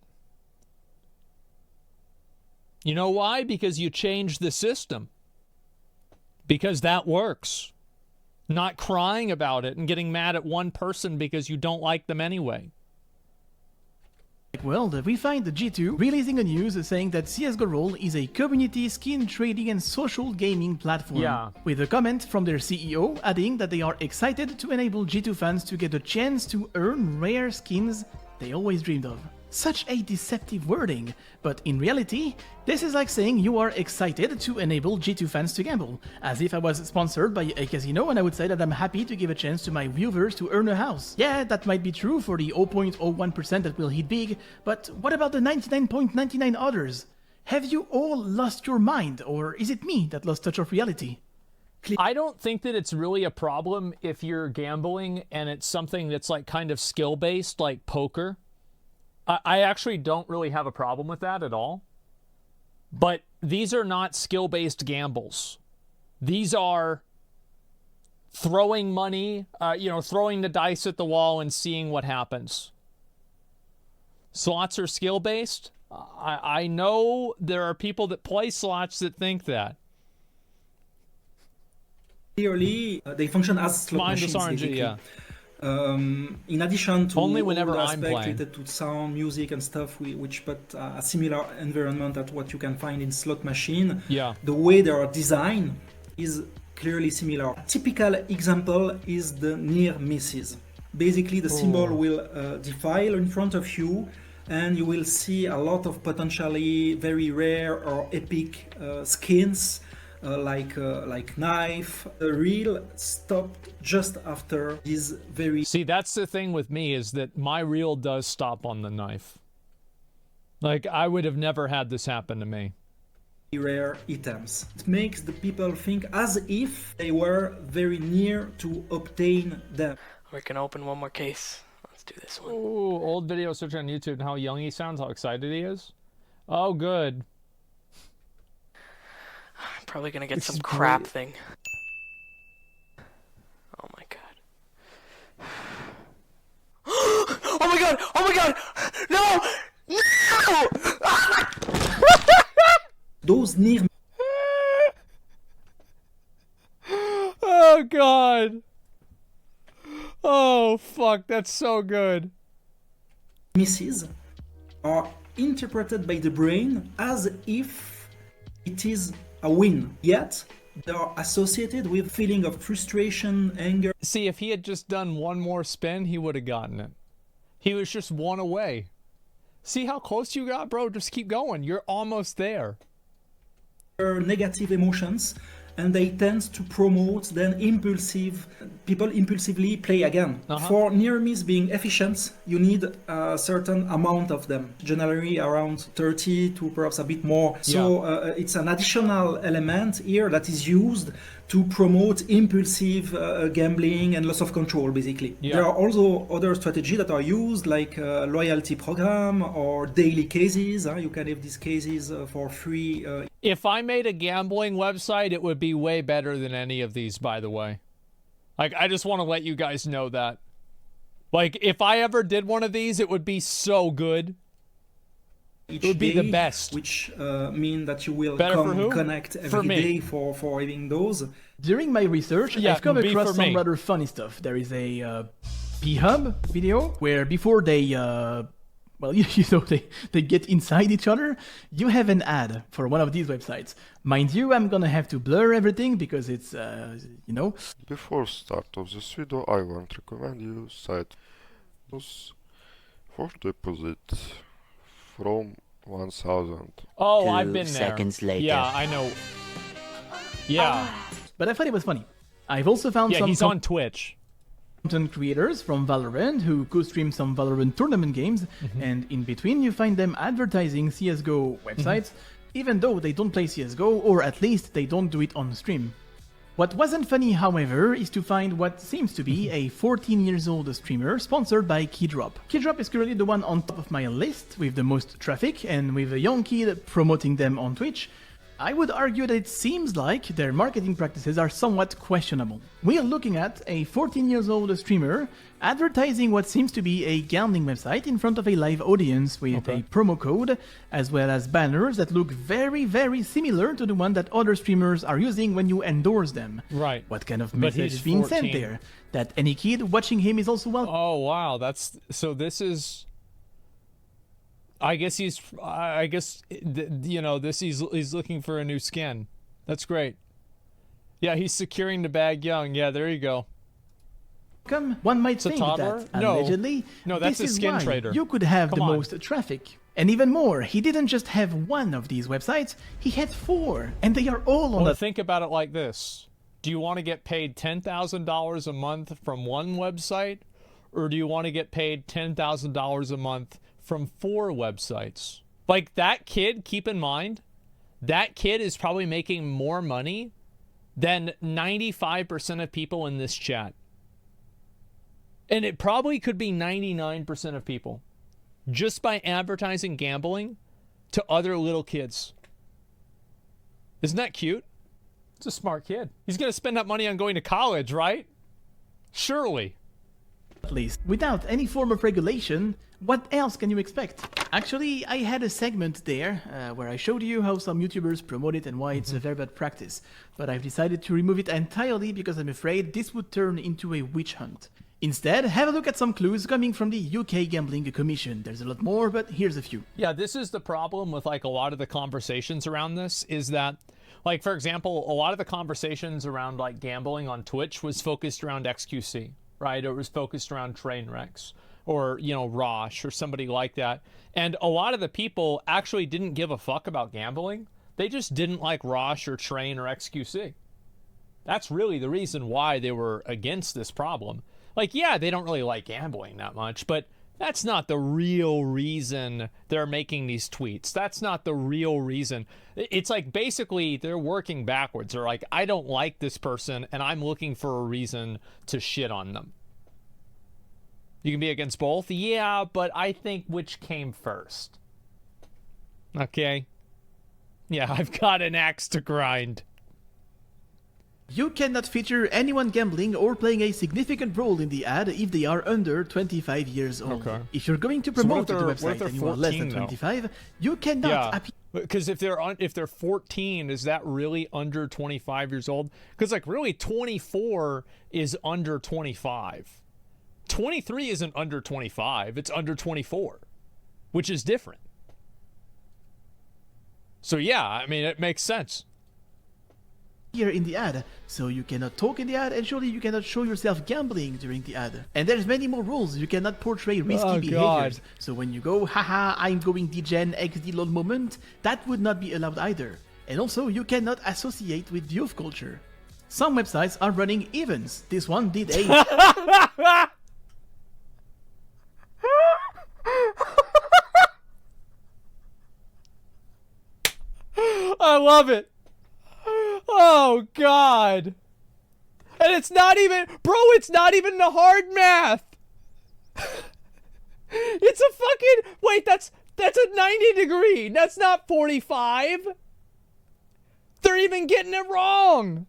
You know why? Because you changed the system. Because that works. Not crying about it and getting mad at one person because you don't like them anyway. World, we find the G2 releasing a news saying that CSGO Roll is a community skin trading and social gaming platform. With a comment from their CEO adding that they are excited to enable G2 fans to get a chance to earn rare skins they always dreamed of. Such a deceptive wording, but in reality, this is like saying you are excited to enable G2 fans to gamble, as if I was sponsored by a casino and I would say that I'm happy to give a chance to my viewers to earn a house. Yeah, that might be true for the 0.01% that will hit big, but what about the 99.99 others? Have you all lost your mind, or is it me that lost touch of reality? I don't think that it's really a problem if you're gambling and it's something that's like kind of skill-based, like poker. I actually don't really have a problem with that at all. But these are not skill-based gambles. These are throwing money, throwing the dice at the wall and seeing what happens. Slots are skill-based. I know there are people that play slots that think that. Clearly, they function as slot machines. RNG, basically. yeah. In addition to Only all whenever the I'm aspects playing. related to sound, music, and stuff, which put a similar environment at what you can find in slot machine. Yeah. The way they are designed is clearly similar. A typical example is the near misses. Basically, the symbol will defile in front of you, and you will see a lot of potentially very rare or epic skins. Like knife. The reel stopped just after this very... See, that's the thing with me, is that my reel does stop on the knife. Like, I would have never had this happen to me. Rare items. It makes the people think as if they were very near to obtain them. We can open one more case. Let's do this one. Ooh, old video search on YouTube and how young he sounds, how excited he is. Oh, good. I'm probably gonna get some crap thing. Oh my god. Oh my god! Oh my god! No! No! Those near... Oh god! Oh fuck, that's so good. Misses are interpreted by the brain as if it is a win, yet they are associated with feeling of frustration, anger. See, if he had just done one more spin, he would have gotten it. He was just one away. See how close you got, bro? Just keep going. You're almost there. Negative emotions, and they tend to promote then people impulsively play again. For near miss being efficient, you need a certain amount of them, generally around 30 to perhaps a bit more. So it's an additional element here that is used to promote impulsive gambling and loss of control, basically. There are also other strategies that are used, like loyalty program or daily cases. You can have these cases for free. If I made a gambling website, it would be way better than any of these, by the way. Like, I just want to let you guys know that. Like, if I ever did one of these, it would be so good. It would be the best. Which mean that you will connect every day for having those. During my research, I've come across some rather funny stuff. There is a P-Hub video where before they they get inside each other, you have an ad for one of these websites. Mind you, I'm gonna have to blur everything because it's, Before start of this video, I want to recommend you site for deposit from 1,000. Oh, I've been there. 2 seconds later. Yeah, I know. Yeah. But I thought it was funny. I've also found some... he's on Twitch. Content creators from Valorant who co-stream some Valorant tournament games, and in between you find them advertising CSGO websites, even though they don't play CSGO, or at least they don't do it on stream. What wasn't funny, however, is to find what seems to be a 14-year-old streamer sponsored by Keydrop. Keydrop is currently the one on top of my list with the most traffic, and with a young kid promoting them on Twitch, I would argue that it seems like their marketing practices are somewhat questionable. We are looking at a 14-year-old streamer advertising what seems to be a gambling website in front of a live audience with a promo code, as well as banners that look very, very similar to the one that other streamers are using when you endorse them. Right. What kind of message is being sent there? That any kid watching him is also welcome. Oh, wow. So this is... I guess he's looking for a new skin. That's great. Yeah, he's securing the bag young. Yeah, there you go. One might think that, allegedly, no, that's this a skin is why trader. You could have the most traffic. And even more, he didn't just have one of these websites, he had 4, and they are all on think about it like this. Do you want to get paid $10,000 a month from one website, or do you want to get paid $10,000 a month from 4 websites? Like, that kid, keep in mind, that kid is probably making more money than 95% of people in this chat. And it probably could be 99% of people just by advertising gambling to other little kids. Isn't that cute? It's a smart kid. He's gonna spend that money on going to college, right? Surely. At least. Without any form of regulation, what else can you expect? Actually, I had a segment there where I showed you how some YouTubers promote it and why it's a very bad practice. But I've decided to remove it entirely because I'm afraid this would turn into a witch hunt. Instead, have a look at some clues coming from the UK Gambling Commission. There's a lot more, but here's a few. Yeah, this is the problem with like a lot of the conversations around this is that, like, for example, a lot of the conversations around like gambling on Twitch was focused around XQC, right? It was focused around Trainwrecks or, you know, Rosh or somebody like that. And a lot of the people actually didn't give a fuck about gambling. They just didn't like Rosh or Train or XQC. That's really the reason why they were against this problem. Like, yeah, they don't really like gambling that much, but that's not the real reason they're making these tweets. That's not the real reason. It's like basically they're working backwards. They're like, I don't like this person and I'm looking for a reason to shit on them. You can be against both? Yeah, but I think which came first? Okay. Yeah, I've got an axe to grind. You cannot feature anyone gambling or playing a significant role in the ad if they are under 25 years old. Okay. If you're going to promote the website and you are less than 25, you cannot appear. Because if they're 14, is that really under 25 years old? Because like really 24 is under 25. 23 isn't under 25, it's under 24, which is different. So yeah, I mean, it makes sense. Here in the ad, so you cannot talk in the ad, and surely you cannot show yourself gambling during the ad. And there's many more rules. You cannot portray risky behaviors. So when you go, haha, I'm going degen XD lol moment, that would not be allowed either. And also, you cannot associate with youth culture. Some websites are running events. This one did a... I love it. Oh, God. And it's not even... Bro, it's not even the hard math. It's a fucking... Wait, that's a 90 degree. That's not 45. They're even getting it wrong.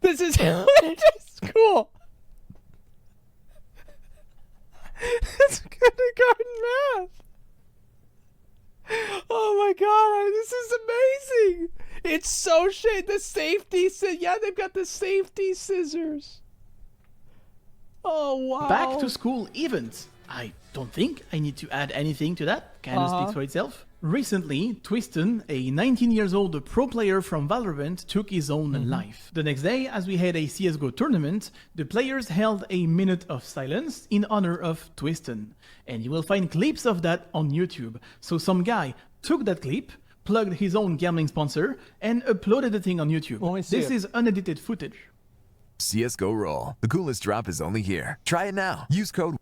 This is just cool. It's kindergarten math. Oh my god, this is amazing. It's so shit. The safety, yeah, they've got the safety scissors. Oh wow. Back to school events. I don't think I need to add anything to that. Kind of speaks for itself. Recently, Twiston, a 19-year-old pro player from Valorant, took his own life. The next day, as we had a CSGO tournament, the players held a minute of silence in honor of Twiston. And you will find clips of that on YouTube. So some guy took that clip, plugged his own gambling sponsor, and uploaded the thing on YouTube. This is unedited footage. CSGO Roll. The coolest drop is only here. Try it now. Use code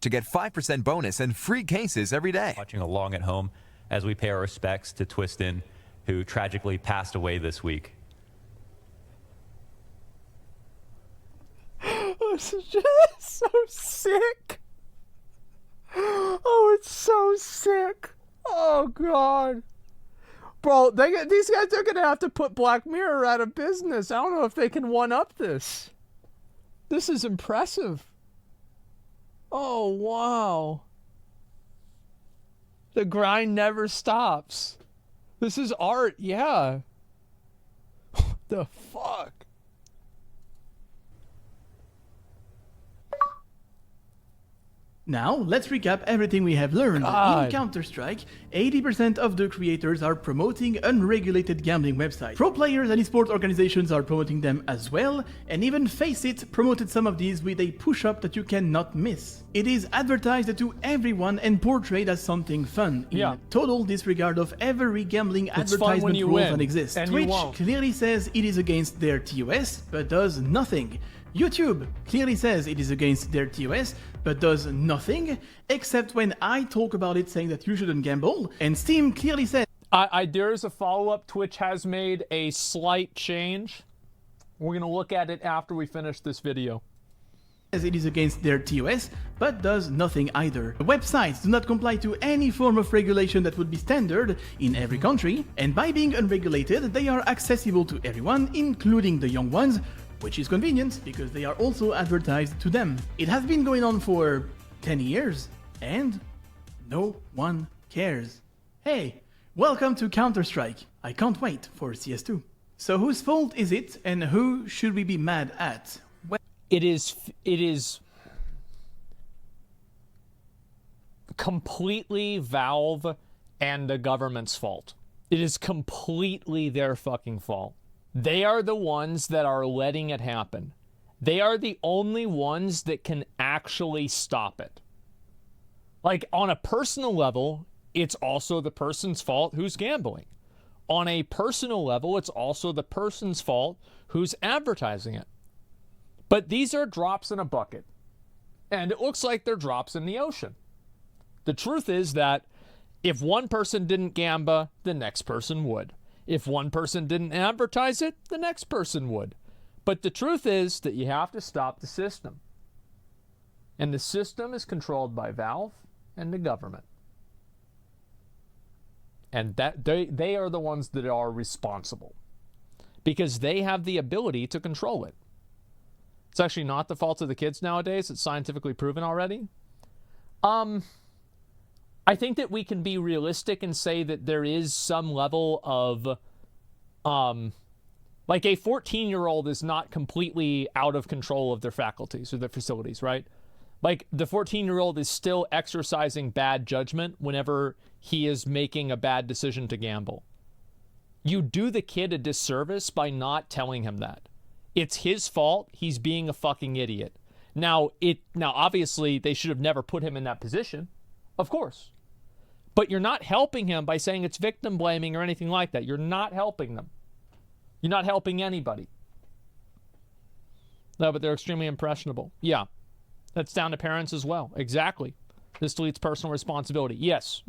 to get 5% bonus and free cases every day. Watching along at home as we pay our respects to Twiston, who tragically passed away this week. This is just so sick. Oh, it's so sick. Oh, God. Bro, these guys are going to have to put Black Mirror out of business. I don't know if they can one-up this. This is impressive. Oh, wow. The grind never stops. This is art, yeah. What the fuck? Now, let's recap everything we have learned. In Counter-Strike, 80% of the creators are promoting unregulated gambling websites. Pro players and esports organizations are promoting them as well, and even Faceit promoted some of these with a push-up that you cannot miss. It is advertised to everyone and portrayed as something fun, in total disregard of every gambling advertisement rules that exist. Twitch clearly says it is against their TOS, but does nothing. YouTube clearly says it is against their TOS, but does nothing, except when I talk about it saying that you shouldn't gamble, and Steam clearly says... There's a follow-up. Twitch has made a slight change. We're going to look at it after we finish this video. as it is against their TOS, but does nothing either. Websites do not comply to any form of regulation that would be standard in every country, and by being unregulated, they are accessible to everyone, including the young ones, which is convenient because they are also advertised to them. It has been going on for 10 years, and no one cares. Hey, welcome to Counter-Strike. I can't wait for CS2. So whose fault is it, and who should we be mad at? It is completely Valve and the government's fault. It is completely their fucking fault. They are the ones that are letting it happen. They are the only ones that can actually stop it. Like, on a personal level, it's also the person's fault who's gambling. On a personal level, it's also the person's fault who's advertising it. But these are drops in a bucket. And it looks like they're drops in the ocean. The truth is that if one person didn't gamba, the next person would. If one person didn't advertise it, the next person would. But the truth is that you have to stop the system. And the system is controlled by Valve and the government. And that they are the ones that are responsible. Because they have the ability to control it. It's actually not the fault of the kids nowadays. It's scientifically proven already. I think that we can be realistic and say that there is some level of, like a 14-year-old is not completely out of control of their faculties or their facilities, right? Like the 14-year-old is still exercising bad judgment whenever he is making a bad decision to gamble. You do the kid a disservice by not telling him that. It's his fault. He's being a fucking idiot. Now, obviously, they should have never put him in that position. Of course. But you're not helping him by saying it's victim blaming or anything like that. You're not helping them. You're not helping anybody. No, but they're extremely impressionable. Yeah. That's down to parents as well. Exactly. This deletes personal responsibility. Yes,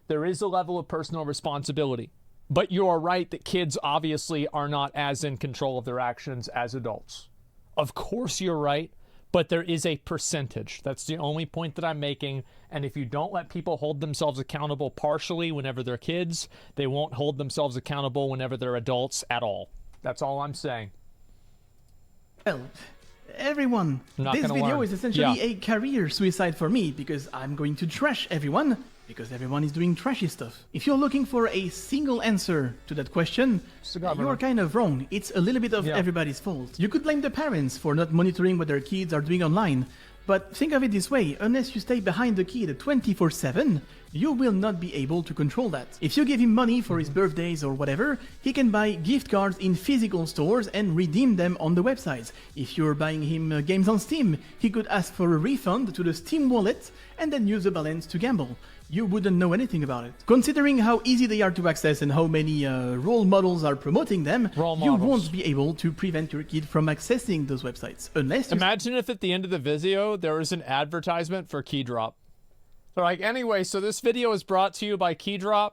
there is a level of personal responsibility. But you are right that kids obviously are not as in control of their actions as adults. Of course you're right, but there is a percentage. That's the only point that I'm making. And if you don't let people hold themselves accountable partially whenever they're kids, they won't hold themselves accountable whenever they're adults at all. That's all I'm saying. Well, everyone, this video is essentially a career suicide for me because I'm going to trash everyone because everyone is doing trashy stuff. If you're looking for a single answer to that question, you're kind of wrong. It's a little bit of everybody's fault. You could blame the parents for not monitoring what their kids are doing online, but think of it this way, unless you stay behind the kid 24/7, you will not be able to control that. If you give him money for his birthdays or whatever, he can buy gift cards in physical stores and redeem them on the websites. If you're buying him games on Steam, he could ask for a refund to the Steam wallet and then use the balance to gamble. You wouldn't know anything about it. Considering how easy they are to access and how many role models are promoting them, you won't be able to prevent your kid from accessing those websites. Unless you imagine if at the end of the video there was an advertisement for Keydrop. They're like, anyway, so this video is brought to you by Keydrop,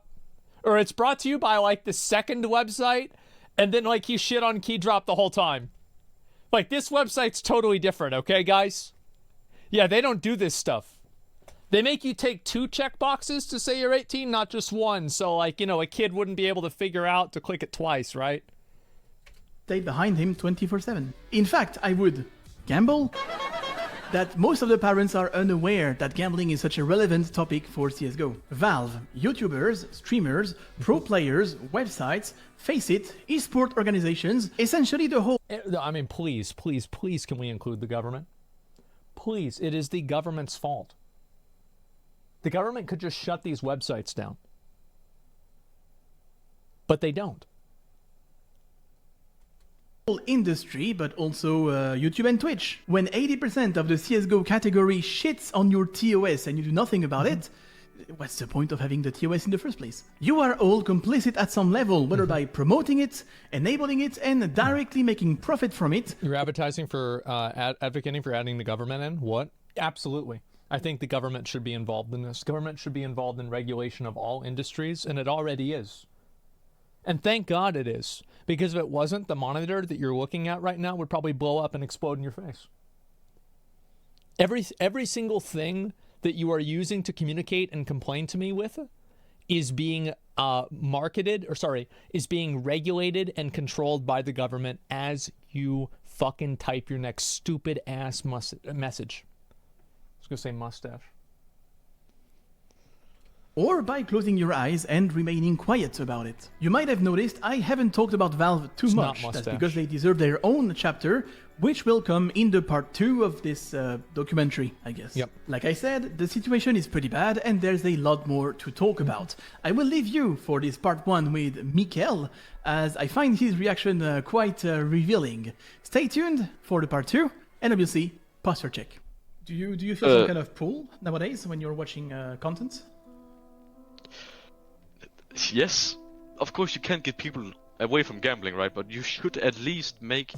or it's brought to you by like the second website, and then like you shit on Keydrop the whole time. Like, this website's totally different, okay, guys? Yeah, they don't do this stuff. They make you take 2 checkboxes to say you're 18, not just one. So, like, you know, a kid wouldn't be able to figure out to click it twice, right? Stay behind him 24/7. In fact, I would gamble. That most of the parents are unaware that gambling is such a relevant topic for CSGO. Valve, YouTubers, streamers, pro players, websites, face it, esport organizations, essentially the whole... I mean, please, can we include the government? Please, it is the government's fault. The government could just shut these websites down. But they don't. Industry, but also YouTube and Twitch. When 80% of the CSGO category shits on your TOS and you do nothing about it, what's the point of having the TOS in the first place? You are all complicit at some level, whether by promoting it, enabling it, and directly making profit from it. You're advertising for, advocating for adding the government in? What? Absolutely. I think the government should be involved in this. Government should be involved in regulation of all industries, and it already is. And thank God it is. Because if it wasn't, the monitor that you're looking at right now would probably blow up and explode in your face. Every single thing that you are using to communicate and complain to me with is being is being regulated and controlled by the government as you fucking type your next stupid ass message. I was gonna say mustache. Or by closing your eyes and remaining quiet about it. You might have noticed I haven't talked about Valve too much. That's because they deserve their own chapter, which will come in the part 2 of this documentary, I guess. Yep. Like I said, the situation is pretty bad and there's a lot more to talk about. I will leave you for this part 1 with Mikkel, as I find his reaction quite revealing. Stay tuned for the part 2, and obviously, posture check. Do you feel some kind of pull nowadays when you're watching content? Yes, of course you can't get people away from gambling, right? But you should at least make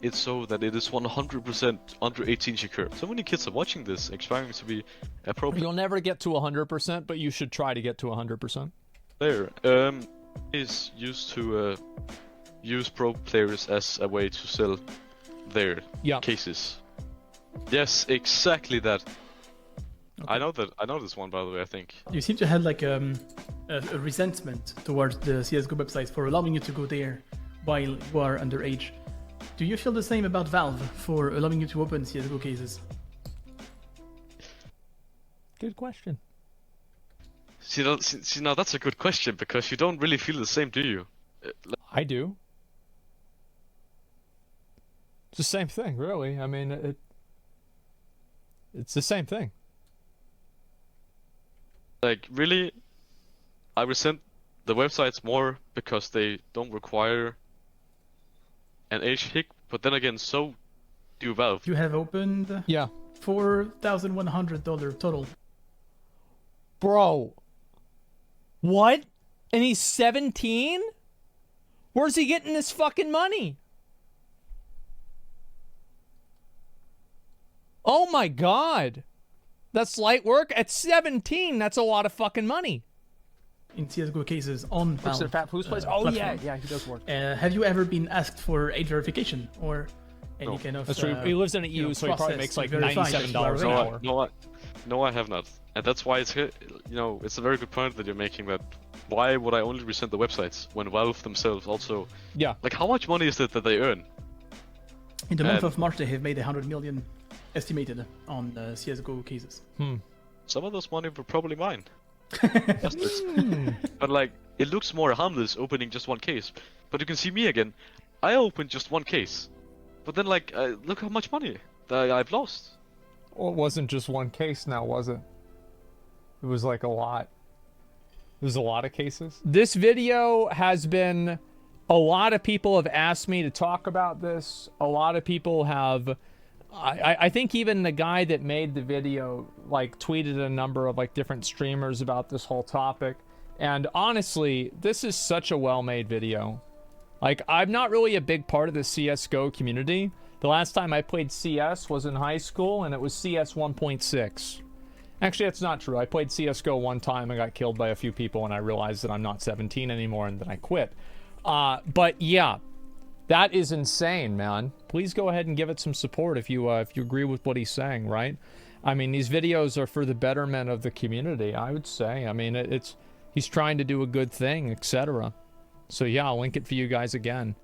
it so that it is 100% under 18 secure. So many kids are watching this, expecting to be appropriate. You'll never get to 100%, but you should try to get to 100%. There, is used to use pro players as a way to sell their cases. Yes, exactly that. Okay. I know this one, by the way, I think. You seem to have like a resentment towards the CSGO websites for allowing you to go there while you are underage. Do you feel the same about Valve for allowing you to open CSGO cases? Good question. See, now that's a good question, because you don't really feel the same, do you? I do. It's the same thing, really. I mean, it's the same thing. Like, really, I resent the websites more because they don't require an age tick, but then again, so do Valve. You have opened $4,100 total. Bro. What? And he's 17? Where's he getting this fucking money? Oh my god. That's light work? At 17, that's a lot of fucking money. In CSGO cases on Valve. Who's plays? Oh yeah, he does work. Have you ever been asked for age verification or any kind of? That's true. He lives in the EU, so he probably makes like $97 an hour. No, I have not, and that's why it's it's a very good point that you're making. That why would I only resent the websites when Valve themselves also? Yeah. Like, how much money is it that they earn? In the month of March, they have made 100 million estimated on CSGO cases. Some of those money were probably mine. But like, it looks more harmless opening just one case. But you can see me again. I opened just one case, but then like, look how much money that I've lost. Well, it wasn't just one case now, was it? It was like a lot. There's a lot of cases. This video has been... A lot of people have asked me to talk about this. A lot of people have... I think even the guy that made the video like tweeted a number of like different streamers about this whole topic. And honestly, this is such a well-made video. Like, I'm not really a big part of the CSGO community. The last time I played CS was in high school, and it was CS 1.6. Actually, that's not true. I played CSGO one time and got killed by a few people, and I realized that I'm not 17 anymore, and then I quit. But yeah, that is insane, man. Please go ahead and give it some support if you agree with what he's saying, right? I mean, these videos are for the betterment of the community, I would say. I mean, he's trying to do a good thing, etc. So yeah, I'll link it for you guys again.